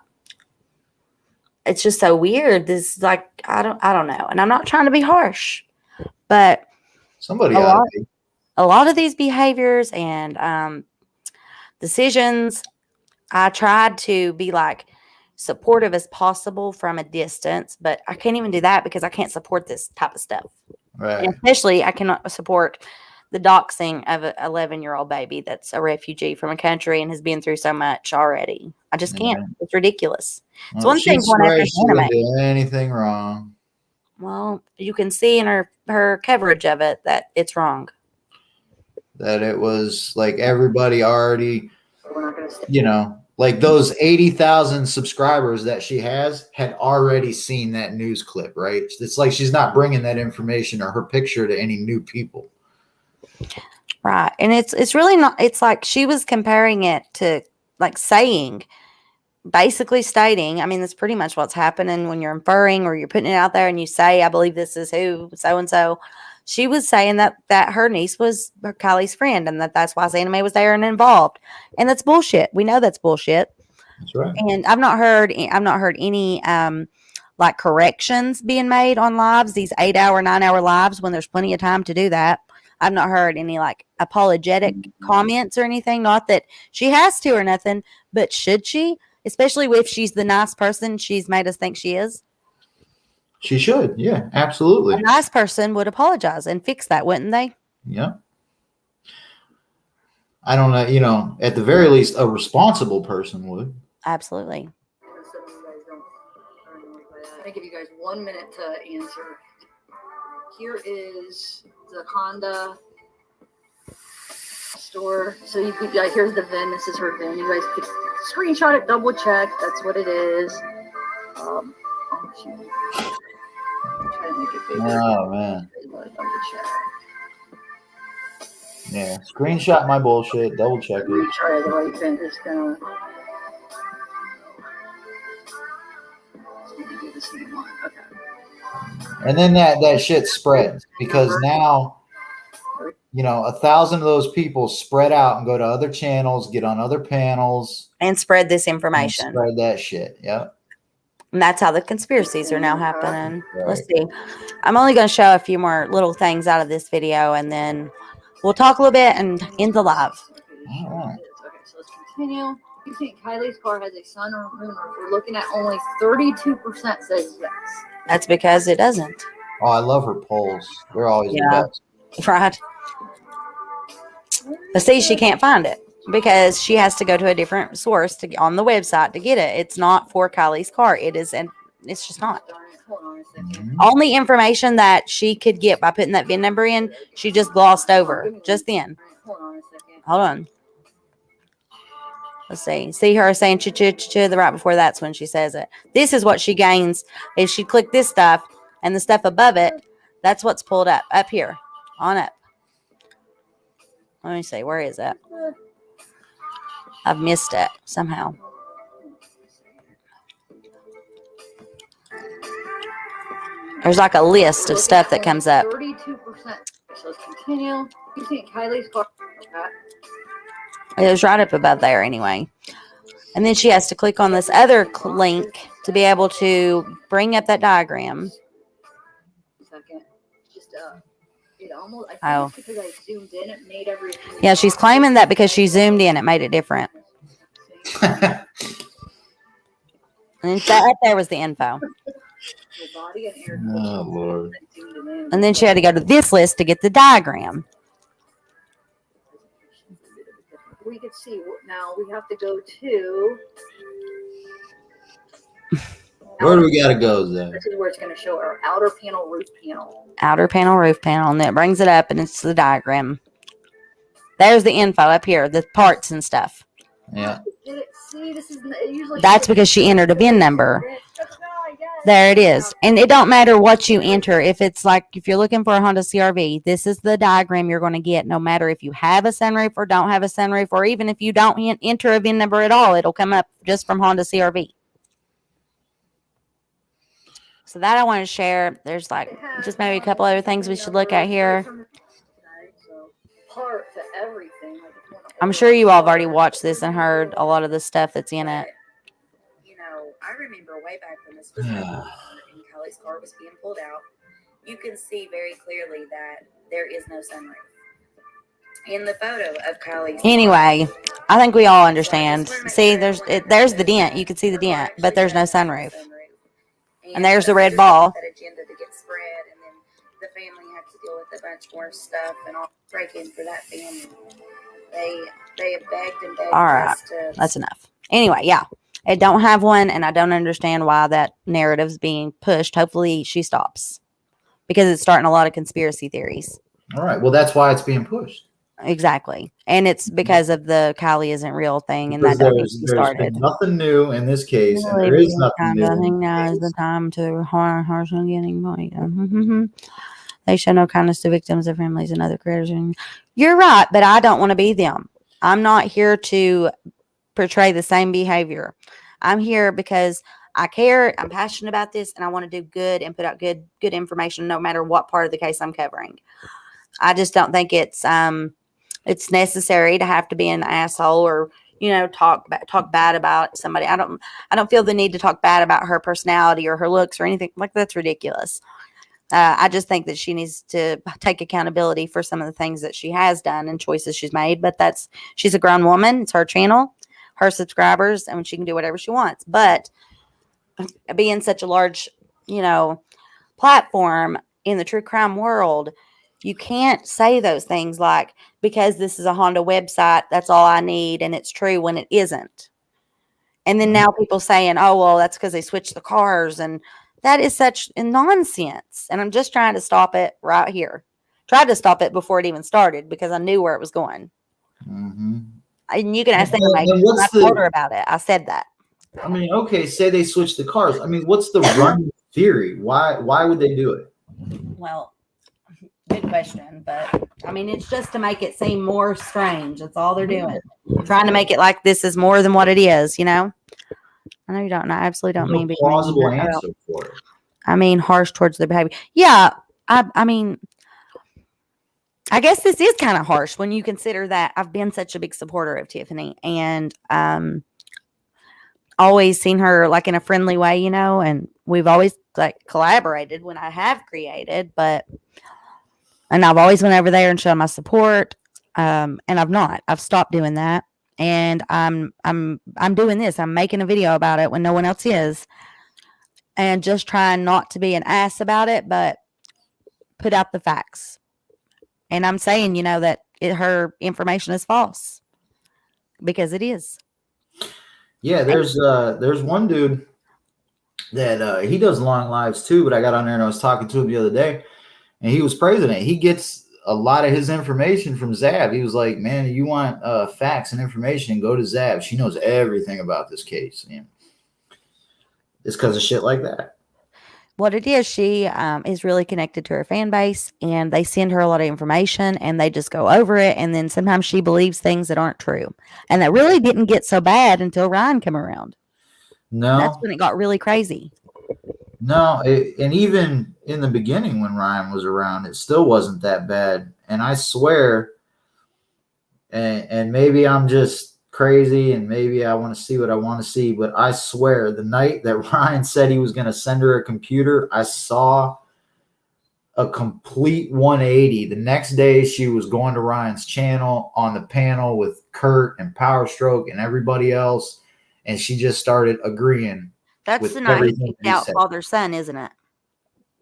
It's just so weird. This is like, I don't know. And I'm not trying to be harsh, but a lot of these behaviors and decisions, I tried to be like supportive as possible from a distance, but I can't even do that because I can't support this type of stuff. Right. And especially I cannot support the doxing of an 11-year-old baby that's a refugee from a country and has been through so much already. I just can't. It's ridiculous. It's one thing going after anime. Do anything wrong. Well, you can see in her coverage of it that it's wrong. That it was like everybody already, you know, like those 80,000 subscribers that she had already seen that news clip, right? It's like she's not bringing that information or her picture to any new people. Right. And it's really not, it's like she was comparing it to like basically stating, I mean, that's pretty much what's happening when you're inferring or you're putting it out there and you say, I believe this is who, so-and-so. She was saying that her niece was Kylie's friend and that's why Xana May was there and involved. And that's bullshit. We know that's bullshit. That's right. And I've not heard any like corrections being made on lives, these 8-hour, 9-hour lives when there's plenty of time to do that. I've not heard any like apologetic comments or anything. Not that she has to or nothing, but should she? Especially if she's the nice person she's made us think she is. She should. Yeah, absolutely. A nice person would apologize and fix that, wouldn't they? Yeah. I don't know. You know, at the very least, a responsible person would. Absolutely. going to give you guys 1 minute to answer. Here is the Honda store. So you could, here's the VIN. This is her VIN. You guys could screenshot it, double check. That's what it is. I'm trying to make it bigger. Oh man. Double check. Yeah. Screenshot my bullshit. Double check it. Try the right VIN. Just gonna. Do the same one. Okay. And then that shit spreads because now, 1,000 of those people spread out and go to other channels, get on other panels, and spread this information. Spread that shit. Yep. And that's how the conspiracies are now happening. Right. Let's see. I'm only going to show a few more little things out of this video, and then we'll talk a little bit and end the live. All right. Okay, so let's continue. You think Kiely's car has a sun or moon roof? We're looking at only 32% says yes. That's because it doesn't. Oh, I love her polls. They're always the best. Right. But see, she can't find it because she has to go to a different source on the website to get it. It's not for Kiely's car. It is, and it's just not. Hold on a second. Mm-hmm. Only information that she could get by putting that VIN number in, she just glossed over just then. Hold on a second. Hold on. Let's see. See her saying ch-ch-ch-ch the right before that's when she says it. This is what she gains if she click this stuff and the stuff above it. That's what's pulled up here on up. Let me see. Where is it? I've missed it somehow. There's like a list of stuff that comes up. 32%. So let's continue. You think Kiely's car? It was right up above there anyway. And then she has to click on this other link to be able to bring up that diagram. Second. Just it almost I think it's because I zoomed in, it made everything. Yeah, she's claiming that because she zoomed in, it made it different. And that up there was the info. Oh Lord. And then she had to go to this list to get the diagram. We could see now. We have to go to. Where do we gotta go, Zach? This is where it's going to show our outer panel, roof panel. Outer panel, roof panel, and then it brings it up, and it's the diagram. There's the info up here, the parts and stuff. Yeah. See, this is usually. That's because she entered a VIN number. There it is. And it don't matter what you enter. If it's like, if you're looking for a Honda CRV, this is the diagram you're going to get, no matter if you have a sunroof or don't have a sunroof, or even if you don't enter a VIN number at all, it'll come up just from Honda CRV. So that I want to share. There's like just maybe a couple other things we should look at here. I'm sure you all have already watched this and heard a lot of the stuff that's in it. I remember way back when this was and Kiely's car was being pulled out, you can see very clearly that there is no sunroof in the photo of Kiely's. Anyway, I think we all understand. See, there's the dent. You can see the dent, but there's no sunroof. And there's the red ball. That agenda to get spread, and then the family had to deal with a bunch more stuff and all breaking for that family. They have begged and begged. All right, that's enough. Anyway, yeah. I don't have one, and I don't understand why that narrative's being pushed. Hopefully she stops because it's starting a lot of conspiracy theories. All right. Well, that's why it's being pushed. Exactly. And it's because of the Kiely isn't real thing, and Because that doesn't get started. Nothing new in this case, and there is nothing new. I think now is the time to harsh on getting money. They show no kindness to victims, their families, and other creditors. You're right, but I don't want to be them. I'm not here to portray the same behavior. I'm here because I care, I'm passionate about this, and I want to do good and put out good information no matter what part of the case I'm covering. I just don't think it's necessary to have to be an asshole or talk bad about somebody. I don't feel the need to talk bad about her personality or her looks or anything like that's ridiculous. I just think that she needs to take accountability for some of the things that she has done and choices she's made. But she's a grown woman. It's her channel, her subscribers, and she can do whatever she wants. But being such a large, platform in the true crime world, you can't say those things like, because this is a Honda website, that's all I need, and it's true when it isn't. And then now people saying, oh, well, that's because they switched the cars and That is such nonsense. And I'm just trying to stop it right here. Tried to stop it before it even started because I knew where it was going. Mm-hmm. And you can ask them. What's I told her about it. I said that. I mean, okay, say they switch the cars. I mean, what's the running theory? Why would they do it? Well, good question. But I mean, it's just to make it seem more strange. That's all they're doing. Trying to make it like this is more than what it is, you know? I know you don't. I absolutely don't mean There's no plausible mean. answer for it. I mean, harsh towards their behavior. Yeah. I mean, I guess this is kind of harsh when you consider that I've been such a big supporter of Tiffany and always seen her like in a friendly way, you know, and we've always like collaborated when I have created, and I've always went over there and shown my support. And I've stopped doing that. And I'm doing this. I'm making a video about it when no one else is, and just trying not to be an ass about it, but put out the facts. And I'm saying, you know, that her information is false because it is. Yeah, there's one dude that he does long lives too, but I got on there and I was talking to him the other day, and he was praising it. He gets a lot of his information from Zav. He was like, man, you want facts and information, go to Zav. She knows everything about this case. And it's because of shit like that. What it is, she is really connected to her fan base, and they send her a lot of information, and they just go over it, and then sometimes she believes things that aren't true. And that really didn't get so bad until Ryan came around. No. That's when it got really crazy. No, and even in the beginning when Ryan was around, it still wasn't that bad. And I swear, and maybe I'm just crazy and maybe I want to see what I want to see, but I swear the night that Ryan said he was going to send her a computer, I saw a complete 180. The next day she was going to Ryan's channel on the panel with Kurt and Power Stroke and everybody else, and she just started agreeing. That's the night he kicked out Father Son, isn't it?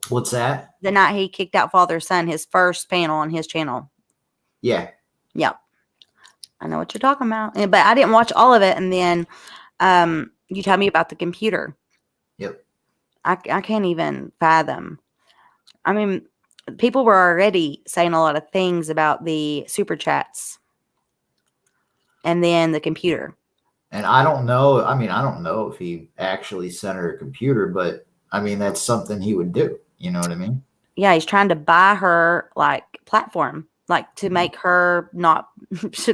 What's that? The night he kicked out Father Son, his first panel on his channel. Yeah. Yep. I know what you're talking about. But I didn't watch all of it. And then you tell me about the computer. Yep. I can't even fathom. I mean, people were already saying a lot of things about the super chats and then the computer. And I don't know. I mean, I don't know if he actually sent her a computer, but I mean, that's something he would do. You know what I mean? Yeah, he's trying to buy her like platform, like to make her not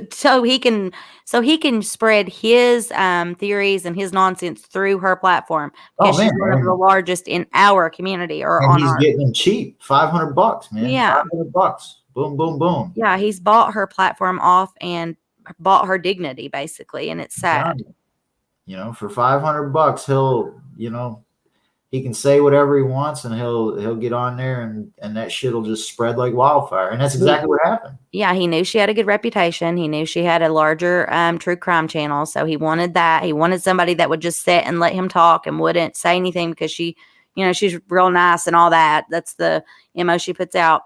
so he can spread his theories and his nonsense through her platform because she's one of the largest in our community or and on he's our getting them cheap, $500, man. Yeah. $500. Boom, boom, boom. Yeah, he's bought her platform off and bought her dignity basically, and it's sad. You know, for $500, he'll, you know, he can say whatever he wants and he'll get on there and that shit will just spread like wildfire. And that's exactly what happened. Yeah, he knew she had a good reputation. He knew she had a larger true crime channel. So he wanted that. He wanted somebody that would just sit and let him talk and wouldn't say anything because she, you know, she's real nice and all that. That's the MO she puts out.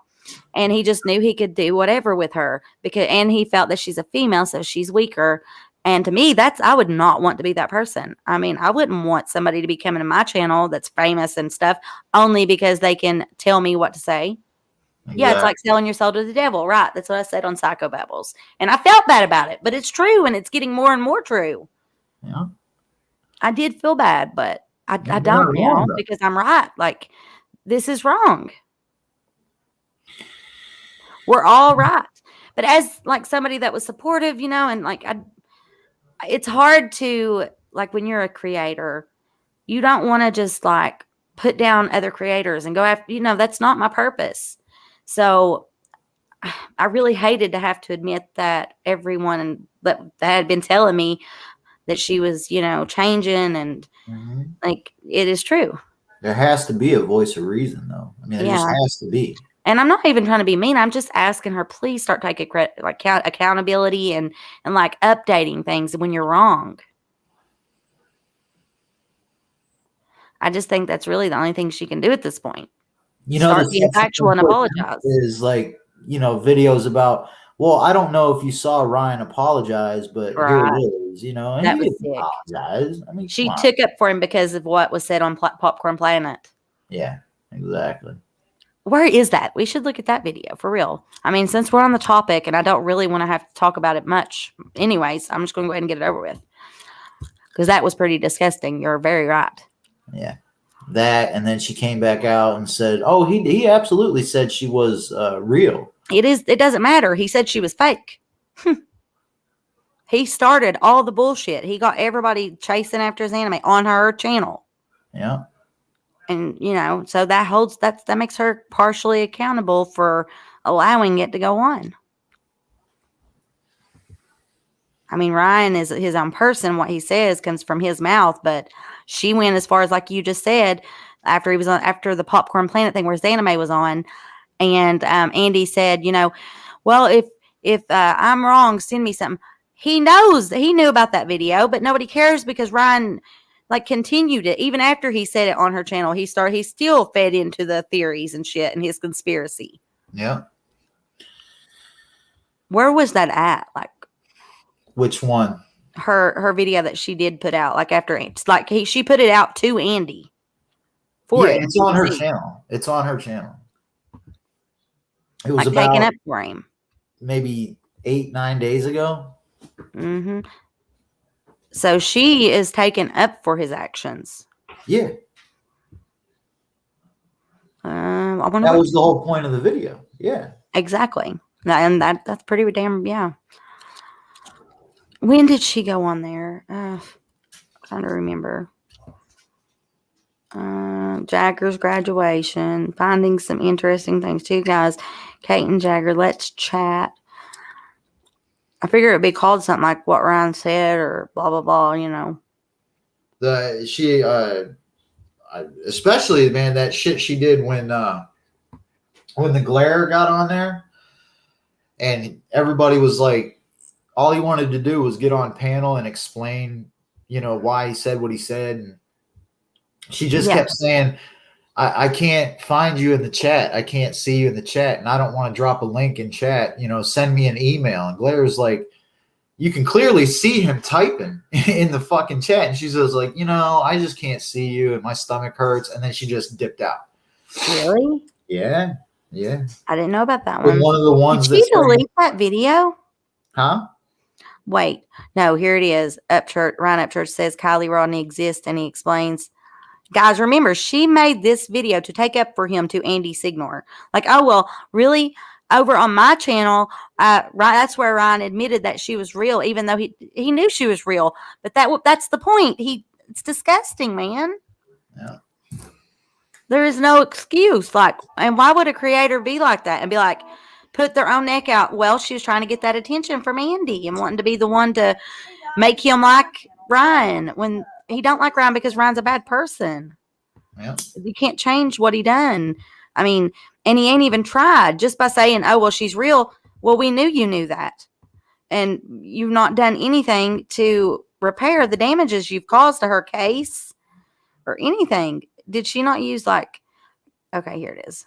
And he just knew he could do whatever with her and he felt that she's a female, so she's weaker. And to me, I would not want to be that person. I mean, I wouldn't want somebody to be coming to my channel that's famous and stuff only because they can tell me what to say. Yeah, it's like selling your soul to the devil, right? That's what I said on Psychobabbles. And I felt bad about it, but it's true, and it's getting more and more true. Yeah. I did feel bad, but I don't now because I'm right. Like, this is wrong. We're all right. But as like somebody that was supportive, you know, and like it's hard to, like, when you're a creator, you don't want to just like put down other creators and go after, you know, that's not my purpose. So I really hated to have to admit that everyone that had been telling me that she was, you know, changing and like, it is true. There has to be a voice of reason though. I mean, there just has to be. And I'm not even trying to be mean. I'm just asking her, please start taking accountability and like updating things when you're wrong. I just think that's really the only thing she can do at this point. You know, start being factual and apologize. Is like, you know, videos about, well, I don't know if you saw Ryan apologize, but here it is, you know, and that he was didn't apologize. I mean, she took up for him because of what was said on Popcorn Planet. Yeah, exactly. Where is that? We should look at that video for real. I mean, since we're on the topic and I don't really want to have to talk about it much anyways, I'm just going to go ahead and get it over with. Because that was pretty disgusting. You're very right. Yeah. That, and then she came back out and said, oh, he absolutely said she was real. It doesn't matter. He said she was fake. He started all the bullshit. He got everybody chasing after his anime on her channel. Yeah. And, you know, so that makes her partially accountable for allowing it to go on. I mean, Ryan is his own person. What he says comes from his mouth, but she went as far as, like you just said, after the Popcorn Planet thing where his anime was on, and Andy said, you know, well, if I'm wrong, send me something. He knew about that video, but nobody cares because Ryan like continued it even after he said it on her channel. He still fed into the theories and shit and his conspiracy. Yeah. Where was that at? Like, which one? Her video that she did put out, like after, it's like she put it out to Andy. It's on her channel. It's on her channel. It was like about taken up for him. Maybe 8-9 days ago. Mm-hmm. So she is taken up for his actions. Yeah. I wonder that was the whole point of the video. Yeah. Exactly. And that's pretty damn, yeah. When did she go on there? Trying to remember. Jagger's graduation. Finding some interesting things too, guys. Kate and Jagger, let's chat. I figure it'd be called something like what Ryan said or blah, blah, blah, you know. Especially, man, that shit she did when the glare got on there and everybody was like, all he wanted to do was get on panel and explain, you know, why he said what he said. And she just kept saying, I can't find you in the chat. I can't see you in the chat. And I don't want to drop a link in chat. You know, send me an email. And Glaire's like, you can clearly see him typing in the fucking chat. And she's just like, you know, I just can't see you. And my stomach hurts. And then she just dipped out. Really? Yeah. Yeah. I didn't know about that one. One of the ones Did you delete that video? Huh? Wait. No, here it is. Ryan Upchurch says Kylie Rodney exists. And he explains. Guys, remember, she made this video to take up for him to Andy Signor. Like, oh, well, really? Over on my channel, that's where Ryan admitted that she was real, even though he knew she was real. But that's the point. It's disgusting, man. Yeah. There is no excuse. Like, and why would a creator be like that and be like, put their own neck out? Well, she was trying to get that attention from Andy and wanting to be the one to make him like Ryan when he don't like Ryan because Ryan's a bad person. Yeah. You can't change what he done. I mean, and he ain't even tried just by saying, oh, well, she's real. Well, we knew you knew that. And you've not done anything to repair the damages you've caused to her case or anything. Did she not use okay, here it is.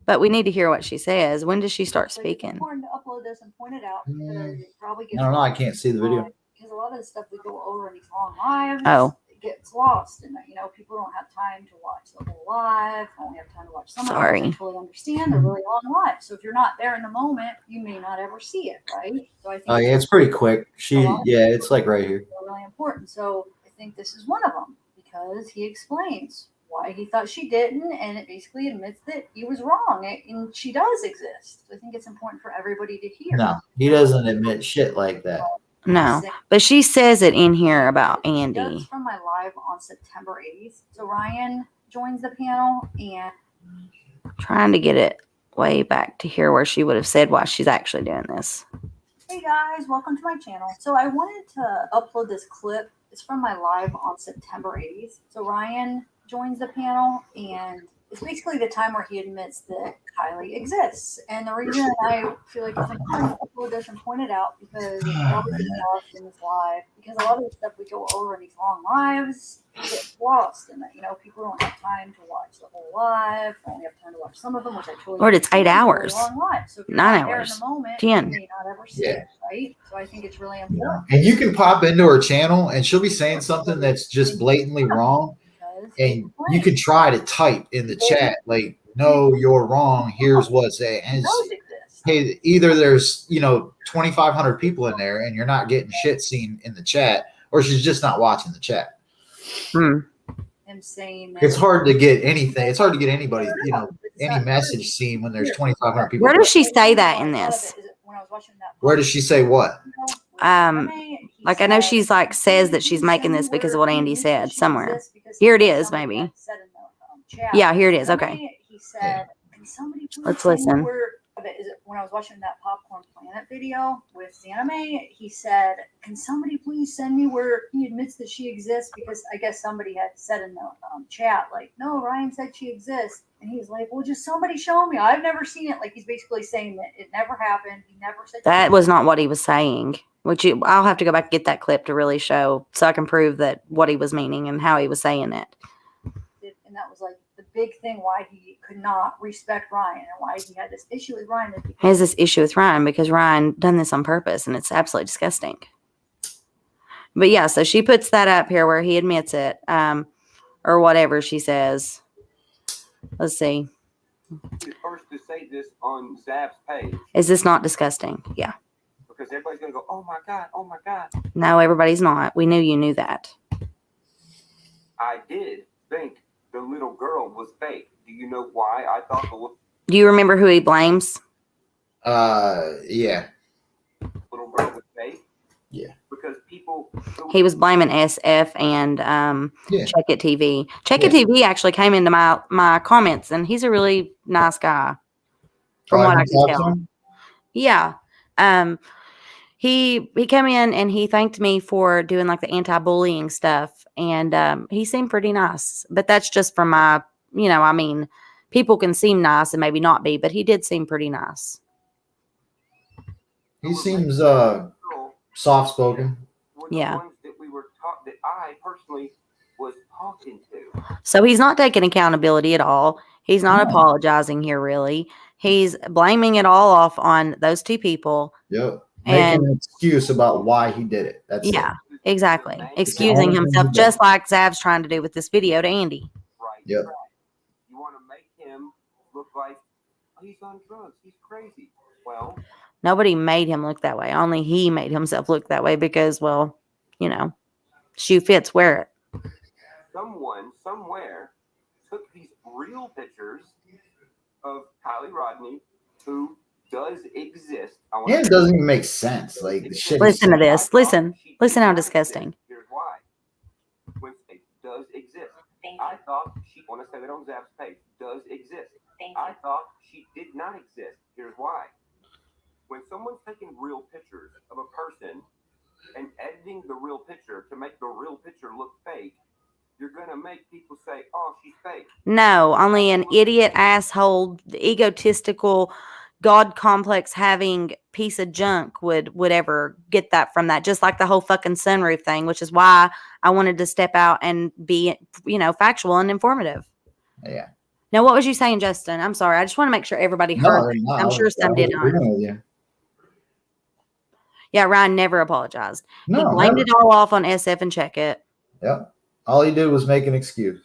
But we need to hear what she says. When does she start speaking? It's important to upload this and point it out because it probably gets I don't know. I can't see the video. Because a lot of the stuff we go over in these long lives, it gets lost, and you know people don't have time to watch the whole live. Only have time to watch some of it. I totally understand. They're really long lives, so if you're not there in the moment, you may not ever see it, right? So I think. Oh yeah, it's pretty quick. It's like right here. Really important. So I think this is one of them because he explains why he thought she didn't, and it basically admits that he was wrong, and she does exist. So I think it's important for everybody to hear. No, he doesn't admit shit like that. No, but she says it in here about Andy. That's from my live on September 8th. So Ryan joins the panel and trying to get it way back to hear where she would have said why she's actually doing this. Hey guys, welcome to my channel. So I wanted to upload this clip. It's from my live on September 8th. So Ryan joins the panel and it's basically the time where he admits that Kylie exists. And the reason I feel like it's important to upload this and point it out because it's probably gets lost in this live. Because a lot of the stuff we go over in these long lives gets lost, and that people don't have time to watch the whole live. Only have time to watch some of them, which I totally. Lord, it's 8 hours. Long live. So if you're 9 not there hours. in the moment, 10. you may not ever see it, right? So I think it's really important. And you can pop into her channel and she'll be saying something that's just blatantly wrong. and you could try to type in the chat like, no, you're wrong, here's what's it. And hey, either there's 2,500 people in there and you're not getting shit seen in the chat, or she's just not watching the chat. It's hard to get anything. It's hard to get anybody, any message seen when there's 2,500 people. Where does she say that in this? Where does she say what? Like I know she's like says that she's making this because of what Andy said somewhere. Here it is, maybe. Yeah, here it is. Okay. Yeah. Let's listen. When I was watching that Popcorn Planet video with Xana, he said, "Can somebody please send me where he admits that she exists?" Because I guess somebody had said in the chat, like, "No, Ryan said she exists," and he's like, "Well, just somebody show me. I've never seen it." Like he's basically saying that it never happened. He never said that was not what he was saying. I'll have to go back and get that clip to really show, so I can prove that what he was meaning and how he was saying it. And that was like the big thing why he could not respect Ryan and why he had this issue with Ryan. He has this issue with Ryan because Ryan done this on purpose, and it's absolutely disgusting. But yeah, so she puts that up here where he admits it, or whatever she says. Let's see. The first to say this on Zab's page. Is this not disgusting? Yeah. Because everybody's gonna go, "Oh my God, oh my God." No, everybody's not. We knew you knew that. I did think the little girl was fake. Do you know why I thought the Do you remember who he blames? Yeah. little girl was fake? Yeah. Because people. He was blaming SF and Check It TV. Check It TV actually came into my comments, and he's a really nice guy, from what I can tell. Yeah. He came in and he thanked me for doing like the anti-bullying stuff, and he seemed pretty nice. But that's just from my, I mean, people can seem nice and maybe not be, but he did seem pretty nice. He seems soft-spoken. Yeah. That we were that I personally was talking to. So he's not taking accountability at all. He's not apologizing here, really. He's blaming it all off on those two people. Yep. Making an excuse about why he did it. That's it. Exactly. Excusing himself, just like Zab's trying to do with this video to Andy. Right. Yep. Right. You want to make him look like he's on drugs. He's crazy. Well, nobody made him look that way. Only he made himself look that way because, well, shoe fits, wear it. Someone somewhere took these real pictures of Kylie Rodney, who does exist. It doesn't even make sense. Like the shit. Listen to this. Listen how disgusting. Here's why. Wednesday does exist. I thought she. Want to say that on Zab's page does exist. I thought she did not exist. Here's why. When someone's taking real pictures of a person and editing the real picture to make the real picture look fake, you're gonna make people say, "Oh, she's fake." No, only an idiot, asshole, egotistical, God complex having piece of junk would ever get that from that. Just like the whole fucking sunroof thing, which is why I wanted to step out and be, factual and informative. Yeah. Now, what was you saying, Justin? I'm sorry. I just want to make sure everybody heard. No, I'm sure some did not. Yeah, Ryan never apologized. He blamed it all off on SF and Check It. Yep. All he did was make an excuse.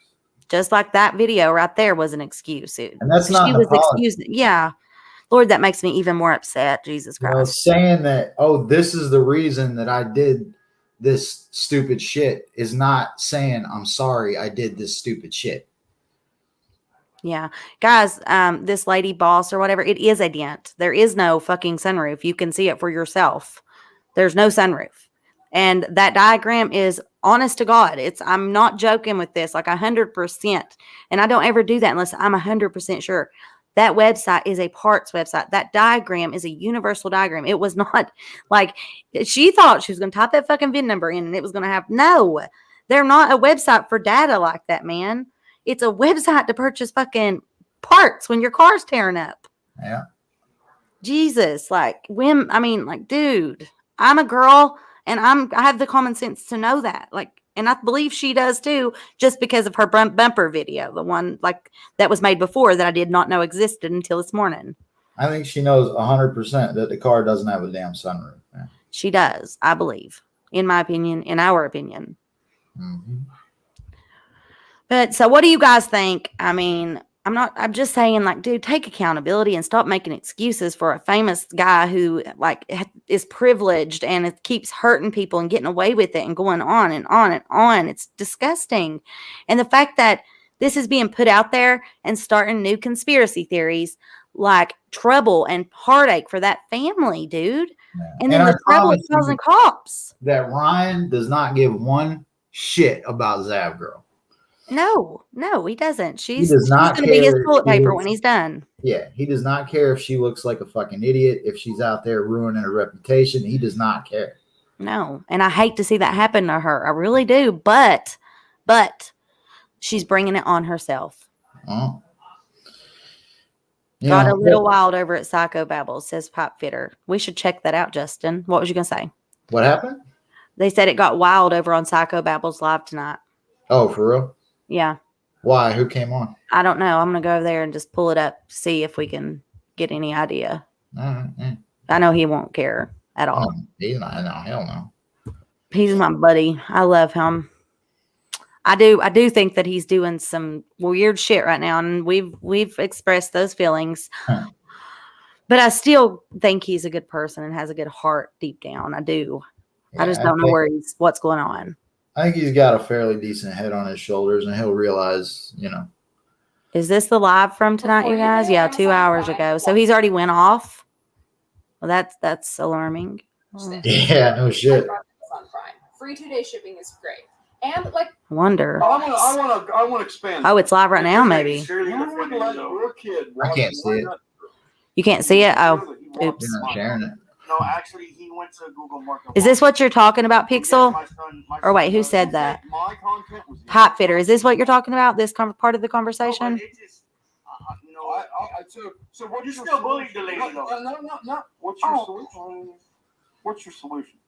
Just like that video right there was an excuse. And that's not she was excusing. Yeah. Lord, that makes me even more upset. Jesus Christ. Saying that, this is the reason that I did this stupid shit is not saying, I'm sorry I did this stupid shit. Yeah. Guys, this lady boss or whatever, it is a dent. There is no fucking sunroof. You can see it for yourself. There's no sunroof. And that diagram is honest to God. I'm not joking with this, like 100%. And I don't ever do that unless I'm 100% sure. That website is a parts website. That diagram is a universal diagram. It was not like she thought she was going to type that fucking VIN number in and it was going to have. No, they're not a website for data like that, man. It's a website to purchase fucking parts when your car's tearing up. Yeah. Jesus, dude, I'm a girl and I have the common sense to know that. And I believe she does too, just because of her bumper video, the one that was made before that I did not know existed until this morning. I think she knows 100% that the car doesn't have a damn sunroof. Yeah. She does, I believe, in my opinion, in our opinion. Mm-hmm. But so what do you guys think? I mean, I'm just saying, like, dude, take accountability and stop making excuses for a famous guy who, like, is privileged and it keeps hurting people and getting away with it and going on and on and on. It's disgusting. And the fact that this is being put out there and starting new conspiracy theories, like trouble and heartache for that family, dude. And then I the trouble promise is you causing cops. that Ryan does not give one shit about Zav girl. No, he doesn't. She's does not going to be his care if toilet she paper looks- when he's done. Yeah, he does not care if she looks like a fucking idiot, if she's out there ruining her reputation. He does not care. No, and I hate to see that happen to her. I really do. But she's bringing it on herself. Oh. Got a little wild over at Psychobabble, says Pipe Fitter. We should check that out, Justin. What was you going to say? What happened? They said it got wild over on Psychobabble's live tonight. Oh, for real? Yeah. Why? Who came on? I don't know. I'm going to go over there and just pull it up, see if we can get any idea. I know he won't care at all. He's not. No, hell no. He's my buddy. I love him. I do think that he's doing some weird shit right now, and we've expressed those feelings. But I still think he's a good person and has a good heart deep down. I do. Yeah, I just don't know what's going on. I think he's got a fairly decent head on his shoulders, and he'll realize, Is this the live from tonight, you guys? Yeah, 2 hours ago. So he's already went off. Well, that's alarming. Yeah, no shit. On Prime. Free 2-day shipping is great. And like, I wonder. I want to expand. Oh, it's live right now, maybe. I can't see it. You can't see it? Oh, oops. You're not sharing it. No, actually, he went to Google Market. Is this what you're talking about, Pixel? Or wait, who said that? Pipe Fitter. Is this what you're talking about? This part of the conversation? So what you still bullied the lady though? No. What's your solution? What's your solution?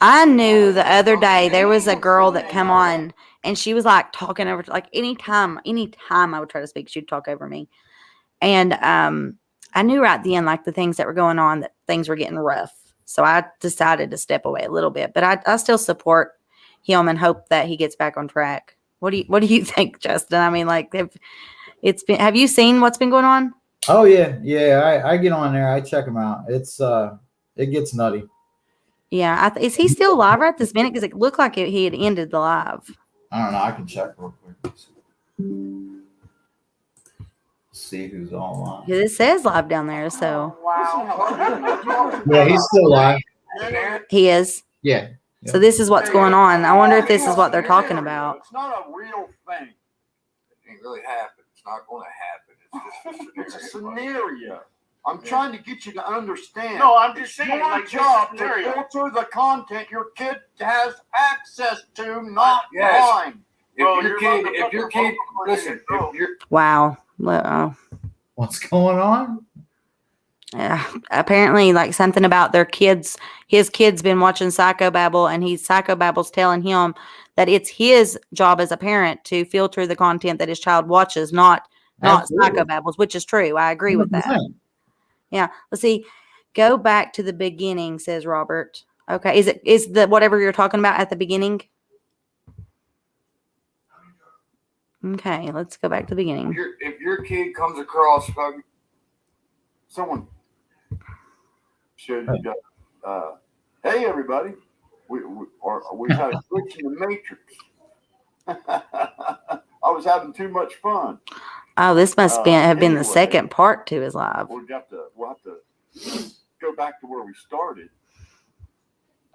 I knew the other day there was a girl that come on and she was like talking over, like anytime I would try to speak, she'd talk over me. And I knew right then, like the things that were going on, that things were getting rough. So I decided to step away a little bit, but I still support him and hope that he gets back on track. What do you think, Justin? I mean, like have you seen what's been going on? Oh yeah. I get on there. I check him out. It gets nutty. Yeah. Is he still live right this minute? Because it looked like he had ended the live. I don't know. I can check real quick. See who's all on. It says live down there, so. Yeah, he's still live. He is. Yeah. So this is what's going on. I wonder if this is what they're talking about. It's not a real thing. It ain't really happen. It's not going to happen. It's a scenario. I'm trying to get you to understand. No, I'm just saying, your like, job to scenario. filter the content your kid has access to, not Yes. mine. If your kid, listen, if you're Wow. What's going on? Apparently, like something about their kids. His kid's been watching Psychobabble, and Psychobabble's telling him that it's his job as a parent to filter the content that his child watches, not Psychobabble's, which is true. I agree with that. Yeah. Let's see. Go back to the beginning, says Robert. Okay. Is the whatever you're talking about at the beginning? Okay, let's go back to the beginning. if your kid comes across Someone should hey everybody, we had a glitch in the matrix. I was having too much fun. Oh, this must have been the second part to his live. We'll have to go back to where we started.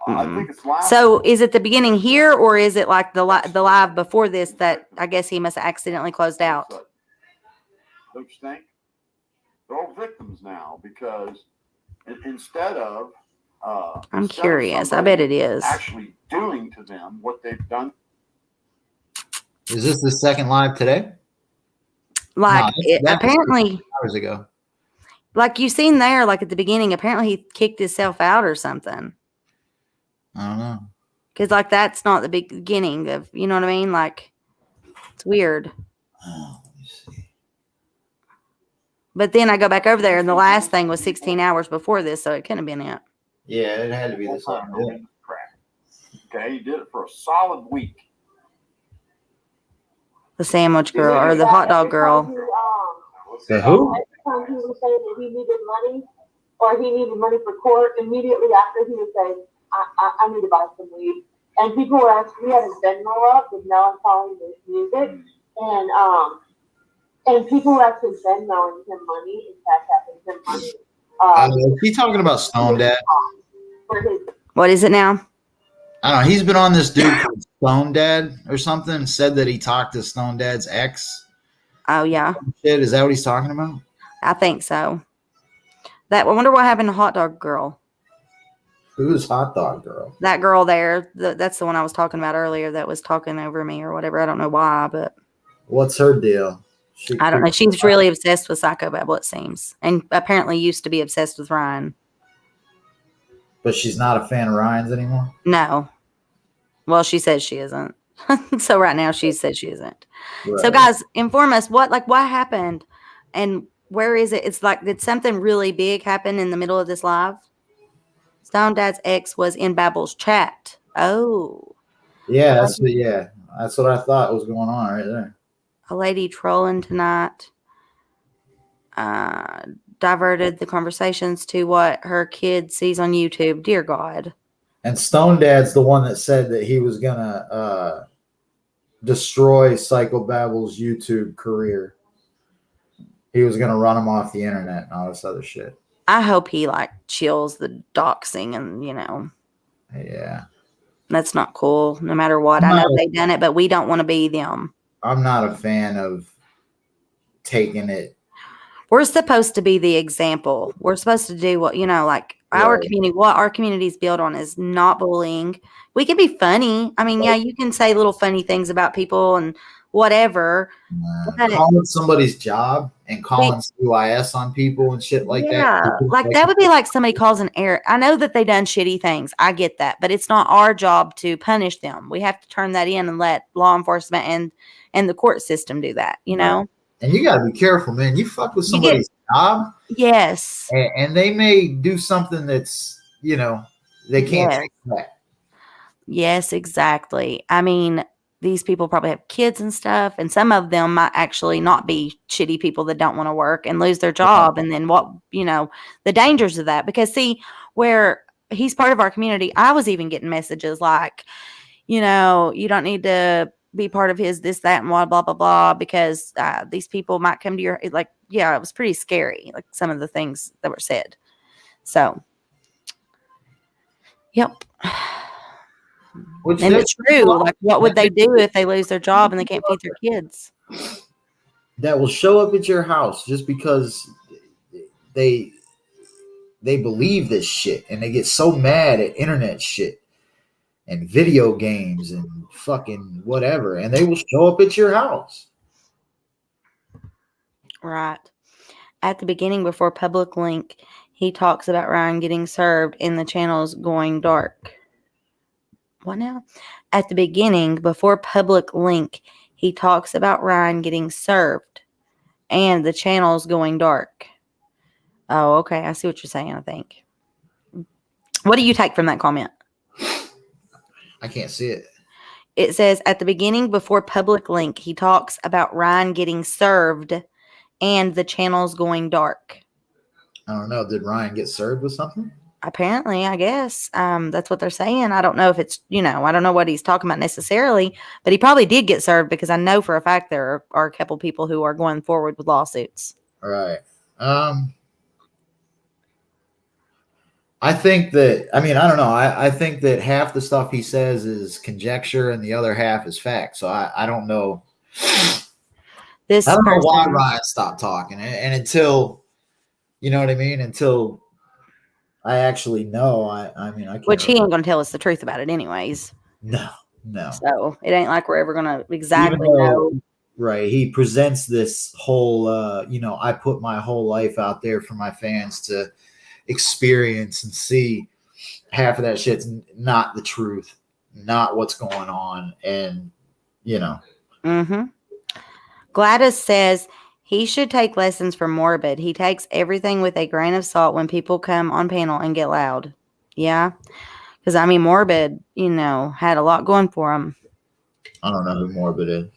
I think it's last. So is it the beginning here, or is it like the live before this that I guess he must have accidentally closed out? Don't you think? They're all victims now because instead of I'm curious. I bet it is. Actually doing to them what they've done. Is this the second live today? Like apparently hours ago. Like you seen there, like at the beginning, apparently he kicked himself out or something. I don't know. Because like that's not the beginning of, you know what I mean? Like it's weird. Let me see. But then I go back over there, and the last thing was 16 hours before this, so it couldn't have been it. Yeah, it had to be the second day. Okay, he did it for a solid week. The sandwich girl or the hot dog girl. The who? Every time he was saying that he needed money or he needed money for court, immediately after he would say, I need to buy some weed. And people were asking, he had his Venmo up with melancholy music. And people were actually Venmoing him money and cash apping him money. Is he talking about Stone Dad? What is it now? I don't know. He's been on this dude called Stone Dad or something. Said that he talked to Stone Dad's ex. Oh yeah. Shit, is that what he's talking about? I think so. I wonder what happened to Hot Dog Girl. Who's Hot Dog Girl? That girl there. That's the one I was talking about earlier that was talking over me or whatever. I don't know why, but what's her deal? I don't know. She's really obsessed with Psychobabble, it seems, and apparently used to be obsessed with Ryan. But she's not a fan of Ryan's anymore? No. Well, she says she isn't. So right now she says she isn't. Right. So guys, inform us what happened and where is it? It's like, did something really big happen in the middle of this live? Stone Dad's ex was in Babble's chat. Oh. Yeah, that's what I thought was going on right there. A lady trolling tonight diverted the conversations to what her kid sees on YouTube. Dear God. And Stone Dad's the one that said that he was gonna destroy Psychobabble's YouTube career. He was gonna run him off the internet and all this other shit. I hope he chills the doxing and Yeah. That's not cool. No matter what, I know they've done it, but we don't want to be them. I'm not a fan of taking it. We're supposed to be the example. We're supposed to do what, our community, what our community is built on is not bullying. We can be funny. I mean, yeah, you can say little funny things about people and whatever. Calling somebody's job and calling CYS on people and shit like that. Yeah, that would be like somebody calls an error. I know that they done shitty things. I get that. But it's not our job to punish them. We have to turn that in and let law enforcement and the court system do that, know? And you got to be careful, man. You fuck with somebody's job. Yes. And they may do something that's, they can't take that. Yes, exactly. I mean, these people probably have kids and stuff, and some of them might actually not be shitty people that don't want to work and lose their job. And then the dangers of that, because where he's part of our community, I was even getting messages like, you don't need to be part of his, this, that, and blah, blah, blah, blah, because these people might come to your, it was pretty scary, some of the things that were said. So, yep. And it's true. What would they do if they lose their job and they can't feed their kids? That will show up at your house just because they believe this shit and they get so mad at internet shit and video games and fucking whatever, and they will show up at your house. Right. At the beginning, before public link, he talks about Ryan getting served and the channels going dark. What now? At the beginning, before public link, he talks about Ryan getting served and the channels going dark. Oh, okay. I see what you're saying, I think. What do you take from that comment? I can't see it. It says, at the beginning, before public link, he talks about Ryan getting served and the channels going dark. I don't know. Did Ryan get served with something? Apparently, I guess. That's what they're saying. I don't know if it's, I don't know what he's talking about necessarily, but he probably did get served because I know for a fact there are a couple people who are going forward with lawsuits. All right. I think that, I don't know. I think that half the stuff he says is conjecture and the other half is fact. So I don't know. I don't know why Ryan stopped talking. And until, you know what I mean? Until I actually know, I can't. Which he ain't going to tell us the truth about it anyways. No. So it ain't like we're ever going to exactly know. Right. He presents this whole, I put my whole life out there for my fans to experience and see. Half of that shit's not the truth, not what's going on. And, Mm-hmm. Gladys says he should take lessons from Morbid. He takes everything with a grain of salt when people come on panel and get loud. Yeah. Because, Morbid, had a lot going for him. I don't know who Morbid is.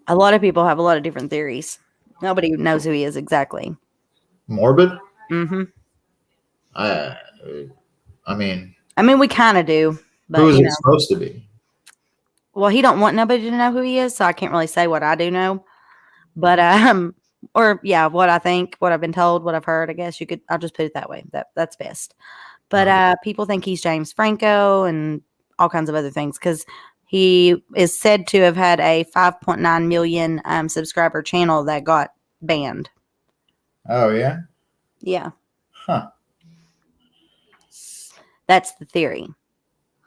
A lot of people have a lot of different theories. Nobody knows who he is exactly. Morbid? Mm-hmm. I mean, we kind of do, but who is it supposed to be? Well, he don't want nobody to know who he is, so I can't really say what I do know. But what I think, what I've been told, what I've heard, I guess I'll just put it that way. That's best. But people think he's James Franco and all kinds of other things because he is said to have had a 5.9 million subscriber channel that got banned. Oh yeah. Yeah. Huh. That's the theory.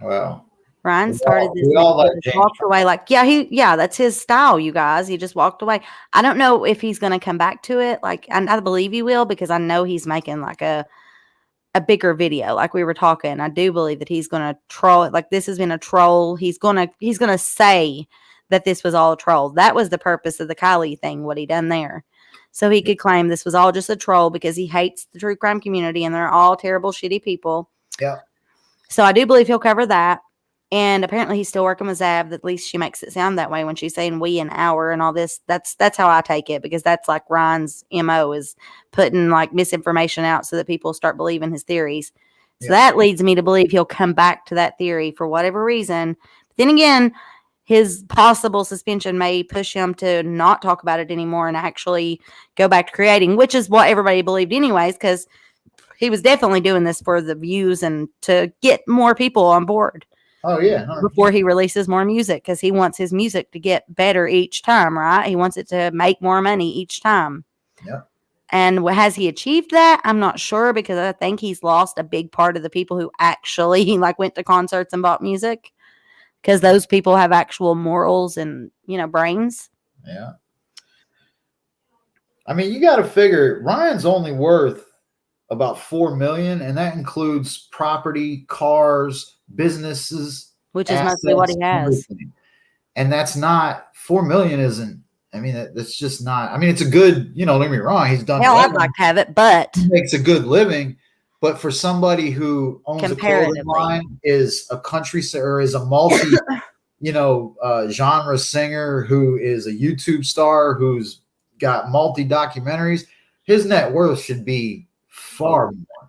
Wow. Ryan started this. Walked away that's his style, you guys. He just walked away. I don't know if he's going to come back to it. Like, I believe he will because I know he's making like a bigger video. Like we were talking, I do believe that he's going to troll it. Like this has been a troll. He's going to say that this was all a troll. That was the purpose of the Kylie thing. What he done there, so he could claim this was all just a troll because he hates the true crime community and they're all terrible, shitty people. Yeah. So I do believe he'll cover that. And apparently he's still working with Zav. At least she makes it sound that way when she's saying we and our and all this. That's how I take it because that's like Ryan's MO is putting like misinformation out so that people start believing his theories. So that leads me to believe he'll come back to that theory for whatever reason. But then again, his possible suspension may push him to not talk about it anymore and actually go back to creating, which is what everybody believed anyways, because he was definitely doing this for the views and to get more people on board. Oh, yeah. 100%. Before he releases more music because he wants his music to get better each time, right? He wants it to make more money each time. Yeah. And has he achieved that? I'm not sure because I think he's lost a big part of the people who actually like went to concerts and bought music because those people have actual morals and, brains. Yeah. I mean, you got to figure Ryan's only worth about 4 million, and that includes property, cars, businesses, which is mostly what he has. Everything. And that's not 4 million. That's just not. I mean, it's a good. Don't get me wrong. He's done. Hell, I'd like to have it, but he makes a good living. But for somebody who owns a clothing line, is a country or is a multi, genre singer who is a YouTube star who's got multi documentaries, his net worth should be far more.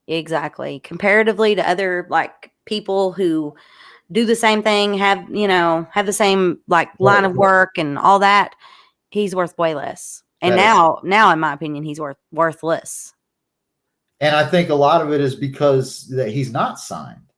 Exactly. Comparatively to other like people who do the same thing, have the same like line of work and all that, he's worth way less. And now in my opinion, he's worthless. And I think a lot of it is because that he's not signed.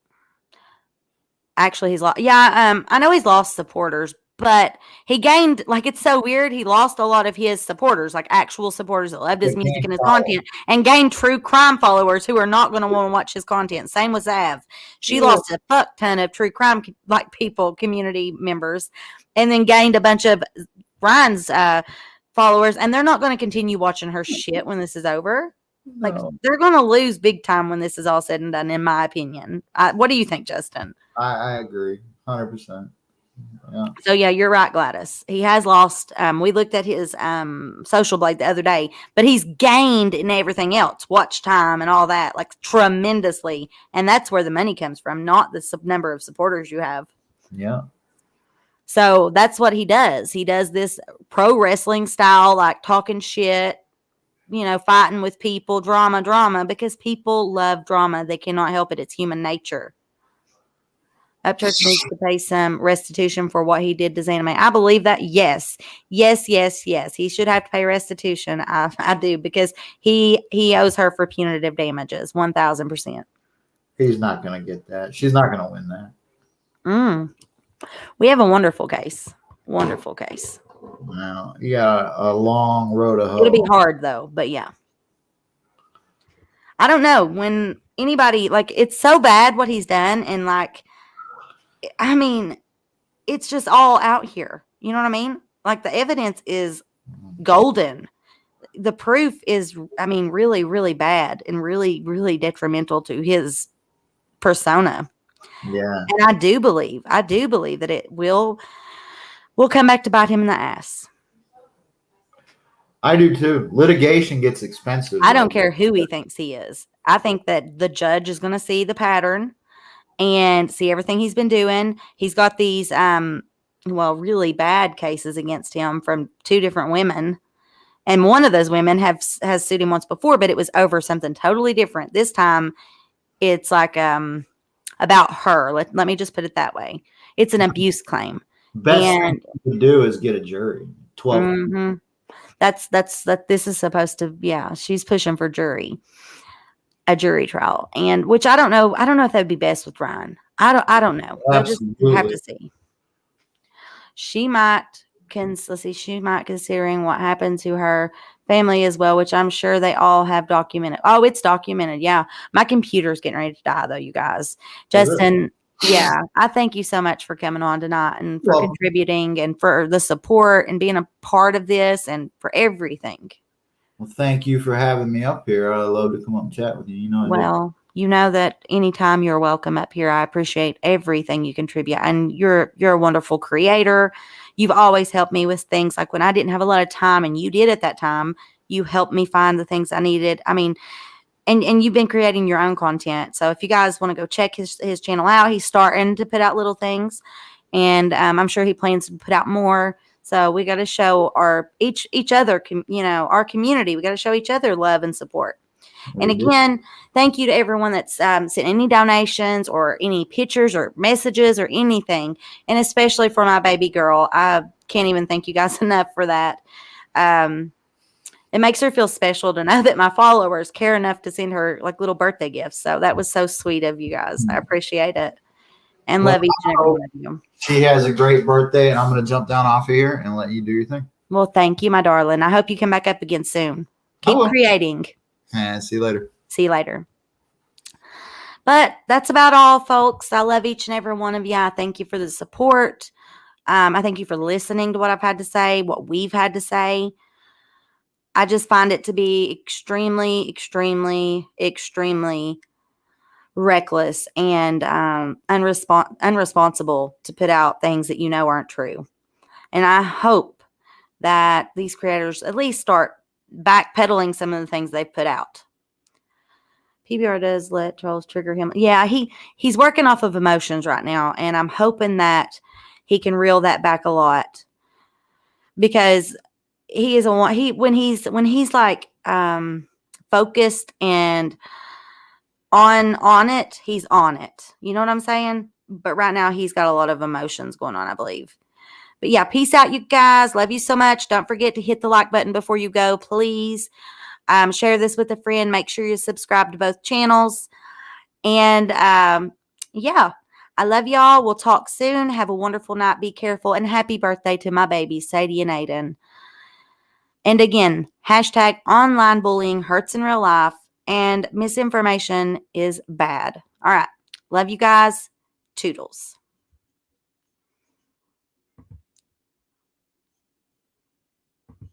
Actually, he's lost. Yeah, I know he's lost supporters, but he gained, like, it's so weird. He lost a lot of his supporters, like actual supporters that loved his music and his content, and gained true crime followers who are not going to want to watch his content. Same with Zav. She lost a fuck ton of true crime, like, people, community members, and then gained a bunch of Ryan's followers, and they're not going to continue watching her shit when this is over. Like, they're going to lose big time when this is all said and done, in my opinion. What do you think, Justin? I agree 100%. Yeah. So yeah, you're right, Gladys. He has lost. We looked at his social blade the other day, but he's gained in everything else, watch time and all that, like tremendously. And that's where the money comes from, not the number of supporters you have. Yeah. So that's what he does. He does this pro wrestling style, like talking shit, fighting with people, drama, because people love drama. They cannot help it. It's human nature. Upchurch needs to pay some restitution for what he did to Xana May. I believe that. Yes. He should have to pay restitution. I do, because he owes her for punitive damages, 1,000%. He's not going to get that. She's not going to win that. We have a wonderful case. Wonderful case. Well, you got a long road to hoe. It'll be hard though, but yeah. I don't know when anybody, like, it's so bad what he's done, and like, I mean, it's just all out here. You know what I mean? Like, the evidence is golden. The proof is, really, really bad and really, really detrimental to his persona. Yeah. And I do believe that it will come back to bite him in the ass. I do too. Litigation gets expensive. I don't care who he thinks he is. I think that the judge is going to see the pattern and see everything he's been doing. He's got these really bad cases against him from 2 different women. And one of those women has sued him once before, but it was over something totally different. This time it's like about her. Let me just put it that way. It's an abuse claim. Best And thing you could do is get a jury. 12. mhm. That's this is supposed to, yeah, she's pushing for a jury trial. And which I don't know if that would be best with Ryan. I don't know. We'll just have to see. She might considering what happened to her family as well, which I'm sure they all have documented. Oh, it's documented. Yeah. My computer's getting ready to die though, you guys. Justin, yeah, I thank you so much for coming on tonight and for contributing and for the support and being a part of this and for everything. Well, thank you for having me up here. I love to come up and chat with you. You know, well, you know that anytime you're welcome up here. I appreciate everything you contribute, and you're a wonderful creator. You've always helped me with things like when I didn't have a lot of time, and you did at that time. You helped me find the things I needed. I mean, and you've been creating your own content. So if you guys want to go check his channel out, he's starting to put out little things, and I'm sure he plans to put out more. So we got to show each other, our community. We got to show each other love and support. And again, thank you to everyone that's sent any donations or any pictures or messages or anything. And especially for my baby girl. I can't even thank you guys enough for that. It makes her feel special to know that my followers care enough to send her like little birthday gifts. So that was so sweet of you guys. I appreciate it. And love each and every one of you. She has a great birthday, and I'm going to jump down off of here and let you do your thing. Well, thank you, my darling. I hope you come back up again soon. Keep creating. And see you later. See you later. But that's about all, folks. I love each and every one of you. I thank you for the support. I thank you for listening to what I've had to say, what we've had to say. I just find it to be extremely, extremely, extremely reckless and unresponsible to put out things that you know aren't true. And I hope that these creators at least start backpedaling some of the things they've put out. PBR does let trolls trigger him. Yeah, he's working off of emotions right now, and I'm hoping that he can reel that back a lot, because he is when he's like focused and on it, he's on it. You know what I'm saying? But right now he's got a lot of emotions going on, I believe. But yeah, peace out, you guys. Love you so much. Don't forget to hit the like button before you go, please. Share this with a friend. Make sure you subscribe to both channels. And yeah, I love y'all. We'll talk soon. Have a wonderful night. Be careful. And happy birthday to my babies, Sadie and Aiden. And again, hashtag online bullying hurts in real life, and misinformation is bad. All right. Love you guys. Toodles.